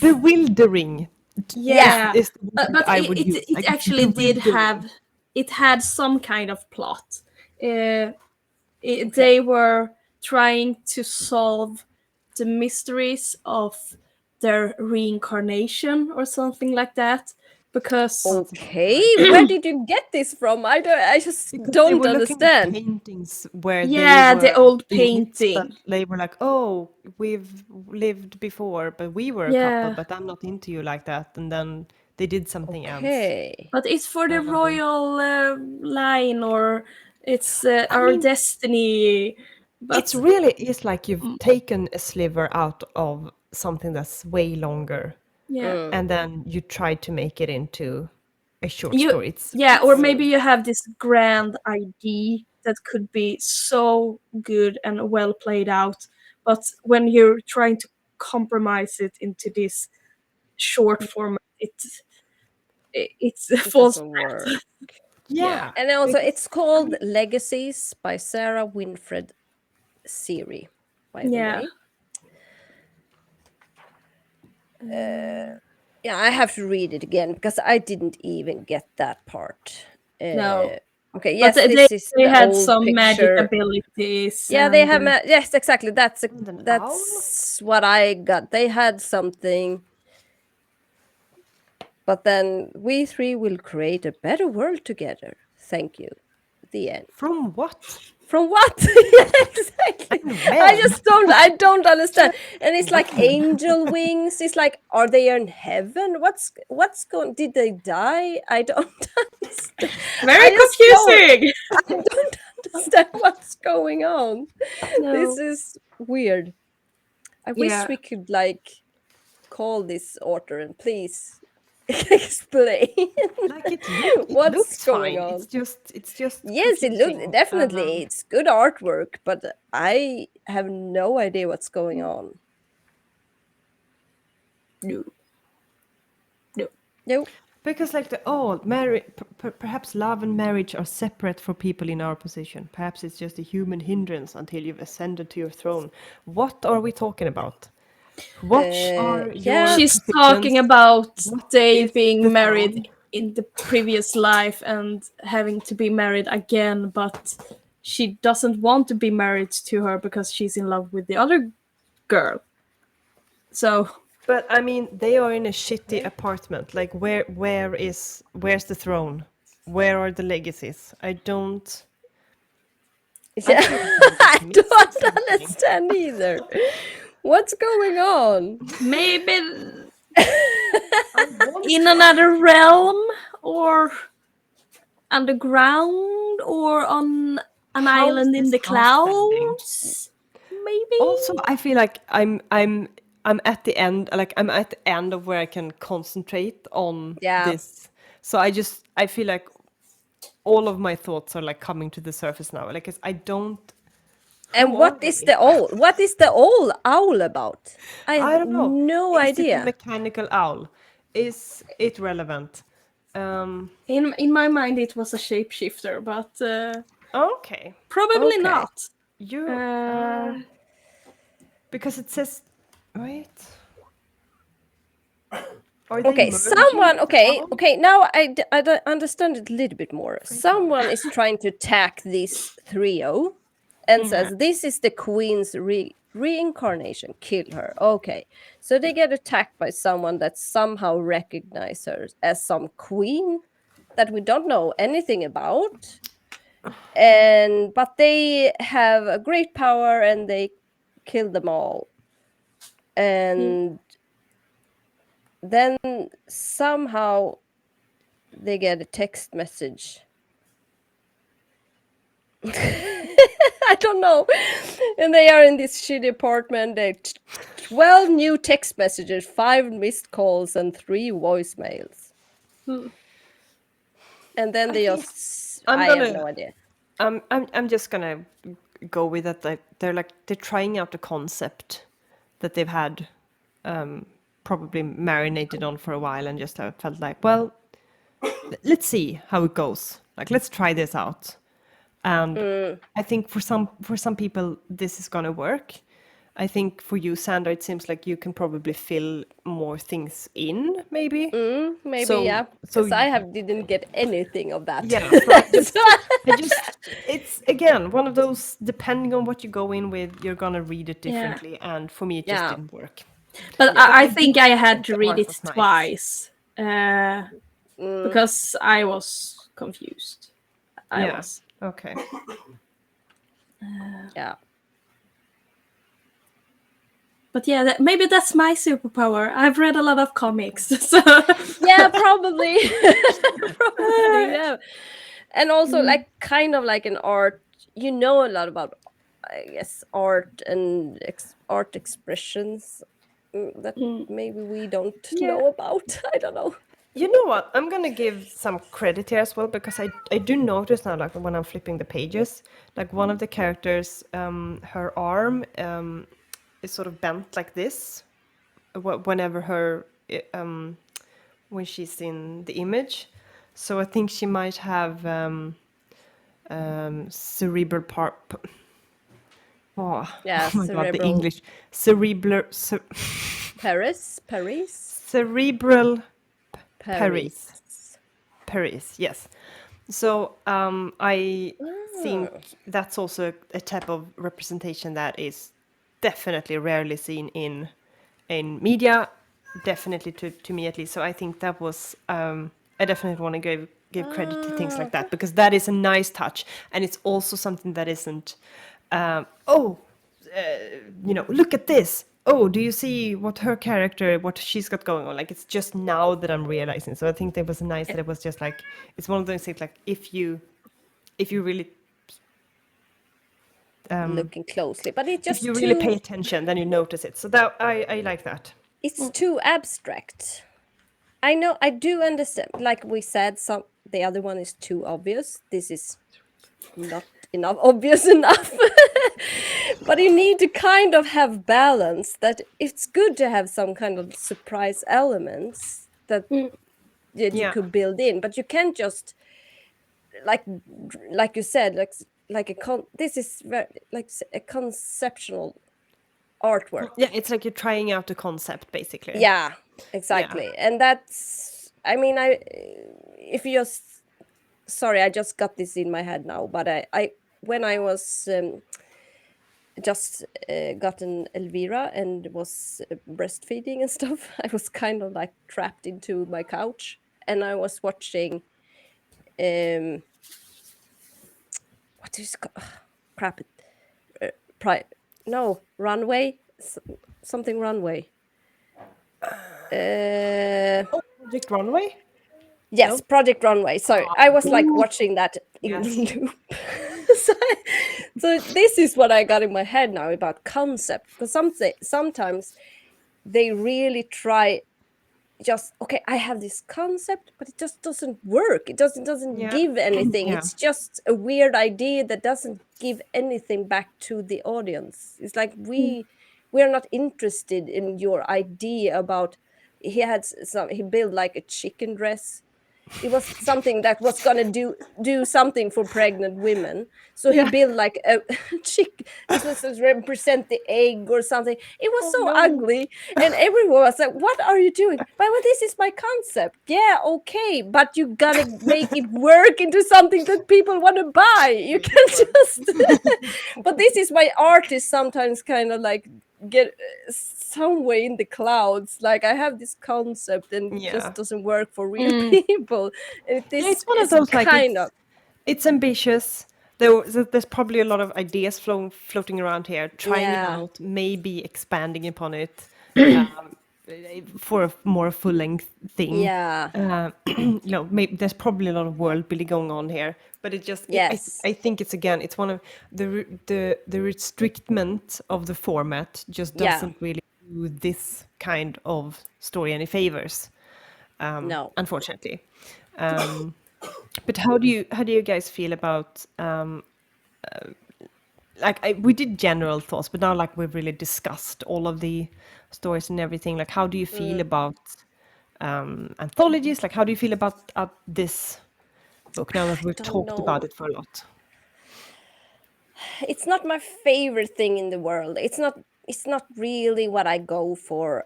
Bewildering yeah, is the word but I would use. it Like, it's actually did bewildering. it had some kind of plot. They were trying to solve the mysteries of their reincarnation or something like that, because Okay, where did you get this from? I just Because they don't were looking at understand. paintings where they yeah, were the old in it, but painting. they were like, "Oh, we've lived before, but we were a couple, Yeah, but I'm not into you like that." And then they did something else. Okay. but it's for the royal line, or it's I our mean, destiny. But it's really is like you've taken a sliver out of something that's way longer, yeah, Mm. and then you try to make it into a short you story. or It's maybe you have this grand idea that could be so good and well played out, but when you're trying to compromise it into this short format, it's It false. doesn't work. Yeah. And also, because it's called Legacies by Sarah Winifred Siri, by the Yeah. way. Yeah, I have to read it again because I didn't even get that part. No. Okay, But yes, this is they the had old some magic picture. abilities. Yeah, they and have. Yes, exactly. and an owl. That's what I got. They had something, but then we three will create a better world together. Thank you. The end. From what From what? Yeah, exactly. and I don't understand. And it's like when? angel wings. It's like, are they in heaven? What's going? Did they die? I don't understand. very I just don't. confusing. I don't understand what's going on. This No. is weird. I wish Yeah. we could like call this author and please explain Like it what's looks going fine. on. It's just Yes, it looks confusing. definitely it's good artwork, but I have no idea what's going on. No. No. No. Because like perhaps love and marriage are separate for people in our position. Perhaps it's just a human hindrance until you've ascended to your throne. What are we talking about? What are your yeah. She's talking positions? about What they is being the married throne? in the previous life and having to be married again, but she doesn't want to be married to her because she's in love with the other girl. So But I mean, they are in a shitty apartment. Like where's the throne? Where are the legacies? I don't. I Yeah. feel like I'm I just missing don't something. understand either. What's going on? maybe I want in to another realm, or underground, or on an How is island in this the house standing? clouds. Maybe. Also, I feel like I'm at the end. Like I'm at the end of where I can concentrate on Yeah. this. So I feel like all of my thoughts are like coming to the surface now. Like 'cause I don't. And Who are what is they? the owl? What is the owl about? I I have don't know. no Is it a idea. mechanical owl? Is it relevant? In my mind, it was a shapeshifter, but Okay. probably Okay. not. You because it says wait. Are they Okay, merging someone. with the Okay, owl? okay. Now I don't understand it a little bit more. Someone is trying to attack this trio, and says this is the queen's reincarnation. Kill her. Okay, so they get attacked by someone that somehow recognizes her as some queen that we don't know anything about, and but they have a great power and they kill them all, and then somehow they get a text message. I don't know. And they are in this shitty apartment. They 12 new text messages, 5 missed calls, and 3 voicemails. And then they just. I'm I have gonna no idea. I'm just gonna go with that. Like they're trying out a concept that they've had probably marinated on for a while, and just felt like, well, let's see how it goes. Like, let's try this out. And I think for some people this is gonna work. I think for you, Sandra, it seems like you can probably fill more things in, maybe. Maybe, So- yeah. so Because didn't get anything of that. Yeah, so I just it's again one of those, depending on what you go in with, you're gonna read it differently. And for me, it just Yeah. didn't work. But I think I had to the read art it was nice. twice because I was confused. I Yeah. was. Okay. Yeah. But yeah, maybe that's my superpower. I've read a lot of comics, so Yeah, probably. Probably, yeah. And also, like, kind of like an art, you know a lot about, I guess, art and art expressions that maybe we don't know about. I don't know. You know what? I'm gonna give some credit here as well, because I do notice now, like when I'm flipping the pages, like one of the characters, her arm is sort of bent like this, whenever when she's in the image. So I think she might have cerebral part. Oh, Yeah, oh my god, the cerebral- English cerebral Paris? cerebral Paris, yes. So I think that's also a type of representation that is definitely rarely seen in media, definitely to me at least. So I think that was I definitely want to give credit to things like that, because that is a nice touch, and it's also something that isn't look at this. Oh, do you see what she's got going on? Like, it's just now that I'm realizing. So I think that was nice that it was just like, it's one of those things, like, if you really Looking closely, but it just if you really pay attention, then you notice it. So that I like that. it's too abstract. I know, I do understand. Like we said, the other one is too obvious. This is not enough obvious enough. But you need to kind of have balance. That it's good to have some kind of surprise elements that you Yeah. could build in, but you can't just like you said, this is very like a conceptual artwork. Yeah, it's like you're trying out a concept, basically. Yeah, exactly. And that's, I mean, if you just, sorry, I just got this in my head now, but I when I was just gotten Elvira and was breastfeeding and stuff, I was kind of like trapped into my couch, and I was watching what is crap Runway, something Runway. Project Runway? Yes, No? Project Runway. So I was like watching that in Yes. loop. so this is what I got in my head now about concept, because sometimes they really try just, okay, I have this concept, but it just doesn't work. It doesn't Yeah. give anything. Yeah. It's just a weird idea that doesn't give anything back to the audience. It's like we're not interested in your idea about, he built like a chicken dress. It was something that was gonna do something for pregnant women. So he built like a chick. This was to represent the egg or something. It was so ugly, and everyone was like, "What are you doing?" But well, this is my concept. Yeah, okay, but you gotta make it work into something that people want to buy. You can't just. But this is why artists sometimes kind of like get somewhere in the clouds. Like, I have this concept and it just doesn't work for real people. And It's one of those, like, it's ambitious. There's probably a lot of ideas floating around here, trying it out, maybe expanding upon it for a more full-length thing. Yeah. Maybe there's probably a lot of world building going on here, but it just, I think it's one of the restrictment of the format just doesn't really do this kind of story any favors. No. Unfortunately. But how do you guys feel about like we did general thoughts, but now like we've really discussed all of the stories and everything. Like, how do you feel about anthologies? Like, how do you feel about this book now that we've Don't talked about know. it for a lot? It's not my favorite thing in the world. It's not really what I go for.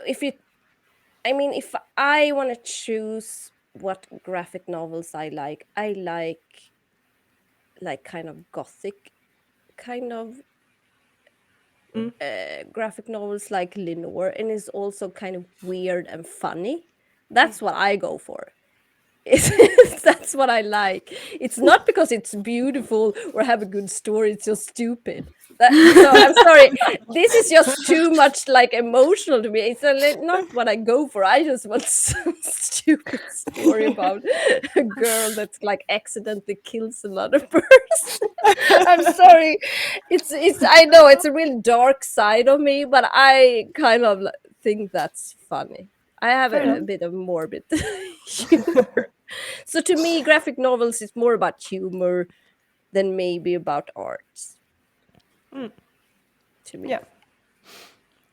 If you I mean, if I want to choose what graphic novels I like kind of gothic kind of graphic novels like Lenore, and it's also kind of weird and funny. That's what I go for. That's what I like. It's not because it's beautiful or have a good story. It's just stupid. So I'm sorry. This is just too much like emotional to me. It's not what I go for. I just want some stupid story about a girl that's like accidentally kills another person. I'm sorry. It's. I know it's a really dark side of me, but I kind of think that's funny. I have Fair a enough. bit of morbid humor. So to me, graphic novels is more about humor than maybe about arts. To me. Yeah.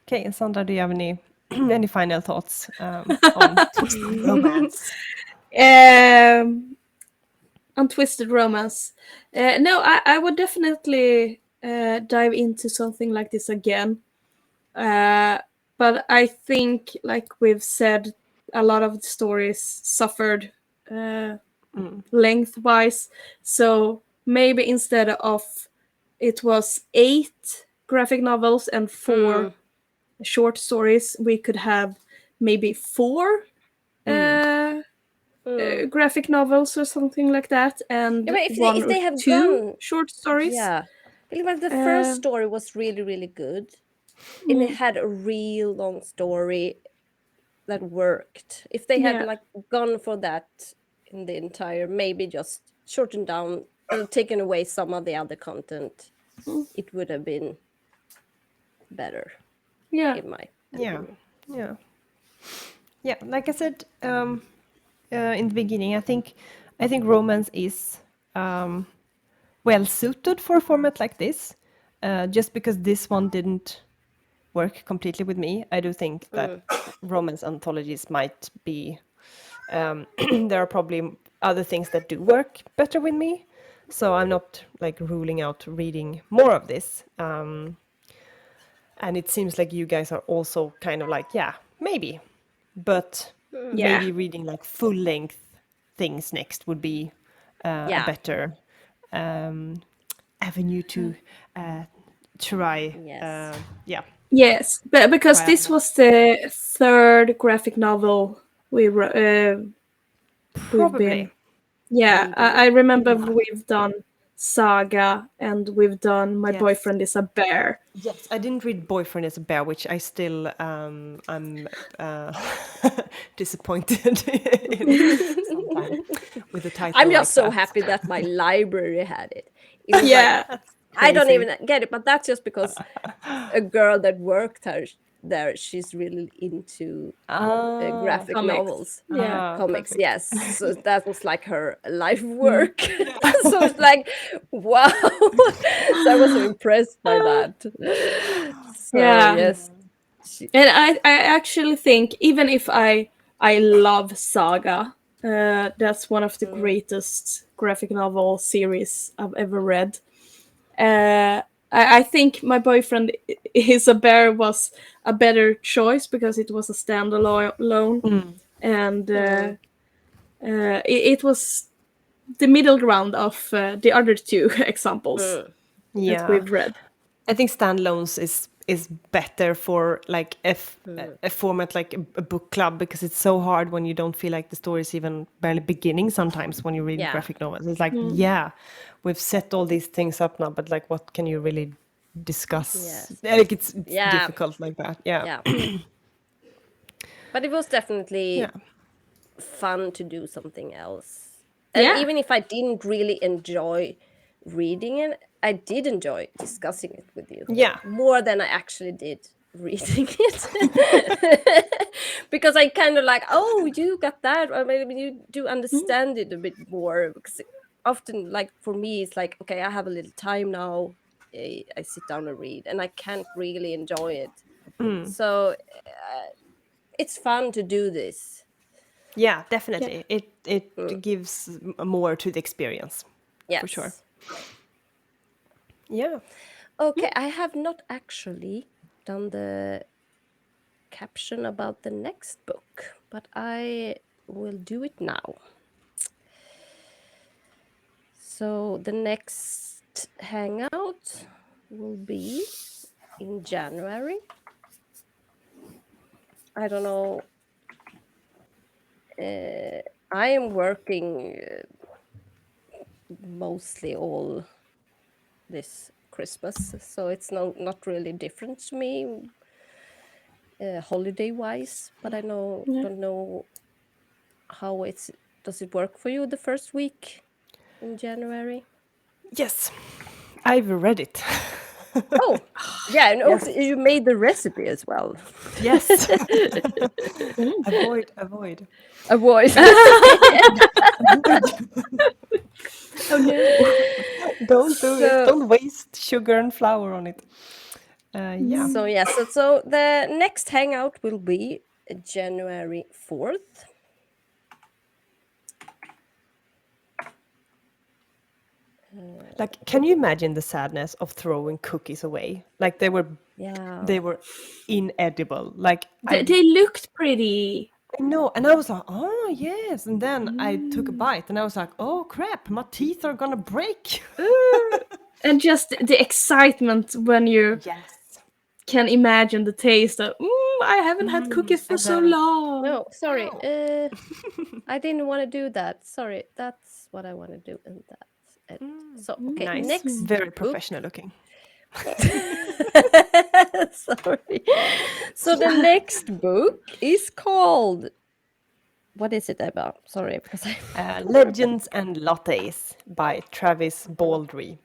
Okay, and Sandra, do you have any any final thoughts on twisted romance? Untwisted romance. No, I would definitely dive into something like this again. But I think, like we've said, a lot of the stories suffered lengthwise. So maybe instead of it was 8 graphic novels and 4 short stories, we could have maybe 4 graphic novels or something like that, and Yeah, but one if or they have 2 gone, short stories. yeah, like the first story was really really good, and it had a real long story that worked. If they had Yeah. like gone for that in the entire, maybe just shortened down or taken away some of the other content, it would have been better, Yeah. in my Yeah, opinion. yeah, yeah. Like I said in the beginning, I think romance is well suited for a format like this. Just because this one didn't work completely with me, I do think that romance anthologies might be. There are probably other things that do work better with me, so I'm not like ruling out reading more of this. And it seems like you guys are also kind of like, yeah, maybe, but Yeah. maybe reading like full length things next would be a Yeah. better avenue to try. Yes. Yeah, Yes, but because try this out. was the 3rd graphic novel we've been. Probably. Yeah, Reading. I remember we've done Saga and we've done My Yes. Boyfriend is a Bear. Yes, I didn't read Boyfriend is a Bear, which I still I'm disappointed in sometimes with a title I'm like just so that. happy that my library had it. It was like Yeah, I don't Crazy. even get it, but that's just because a girl that worked there, she's really into Ah, graphic comics. novels, Yeah. comics. perfect. Yes, so that was like her life work. So it's like, wow. So I was so impressed by that. So Yeah. yes, she, And I actually think, even if I love Saga, that's one of the greatest graphic novel series I've ever read. I think My Boyfriend is a Bear was a better choice because it was a standalone, and it was the middle ground of the other 2 examples that Yeah, we've read. I think standalones is better for like a format like a book club, because it's so hard when you don't feel like the story is even barely beginning sometimes when you read yeah, graphic novels. It's like, yeah, we've set all these things up now, but like what can you really discuss? yes, Like it's yeah, difficult like that. Yeah. yeah. But it was Yeah. definitely fun to do something else. And Yeah. even if I didn't really enjoy reading it, I did enjoy discussing it with you Yeah. more than I actually did reading it. Because I kind of like, oh, you got that, or maybe you do understand it a bit more. Because often, like for me, it's like, okay, I have a little time now. I sit down and read, and I can't really enjoy it. So it's fun to do this. Yeah, definitely. Yeah. It gives more to the experience. Yes. For sure. Yeah. Okay, I have not actually done the caption about the next book, but I will do it now. So the next hangout will be in January. I don't know. I am working mostly all this Christmas, so it's not really different to me holiday wise. But I don't know how does it work for you the first week in January? Yes. I've read it. Oh, yeah, and Yes. also you made the recipe as well. Yes. Avoid. Avoid. Oh no. Don't do it. Don't waste sugar and flour on it. Yeah. So yeah, so the next hangout will be January 4th. Like, can you imagine the sadness of throwing cookies away? Like they were inedible. Like They looked pretty. I know, and I was like, oh yes, and then I took a bite, and I was like, oh crap, my teeth are gonna break. And just the excitement when you can imagine the taste of, I haven't had cookies for so long. No, sorry. I didn't want to do that. Sorry, that's what I want to do, and that's it. So, okay, Nice. next Very book. professional looking. Sorry. So the next book is called... What is it about? Sorry, because I... Legends and Lattes by Travis Baldry.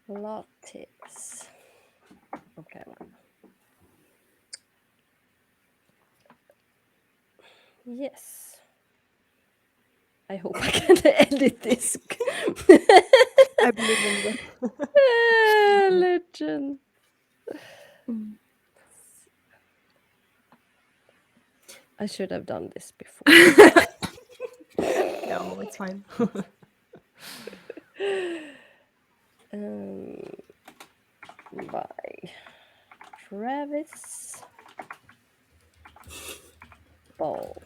Lattes. Okay. Yes. I hope I can edit this. I believe in you. Legend. I should have done this before. No, it's fine. By Travis Ball.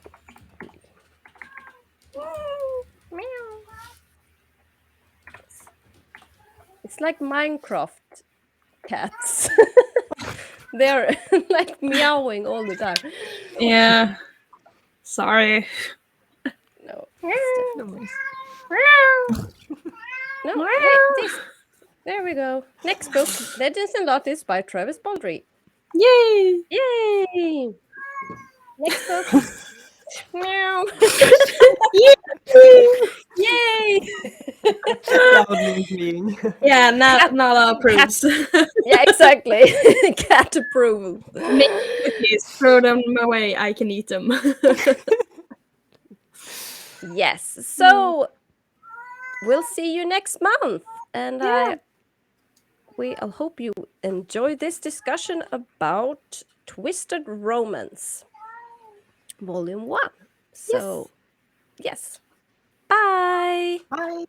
It's like Minecraft cats. They're like meowing all the time. Yeah. Sorry. No. No. No, wait, this. There we go. Next book, Legends and Lattes by Travis Baldry. Yay! Yay! Next book. Meow. Yay! Loudly agreeing. Yeah, not all approves. Yeah, exactly. Cat approval. Make cookies, throw them away. I can eat them. Yes. So we'll see you next month, and I hope you enjoy this discussion about Twisted Romance, Volume 1. So, yes. Bye. Bye.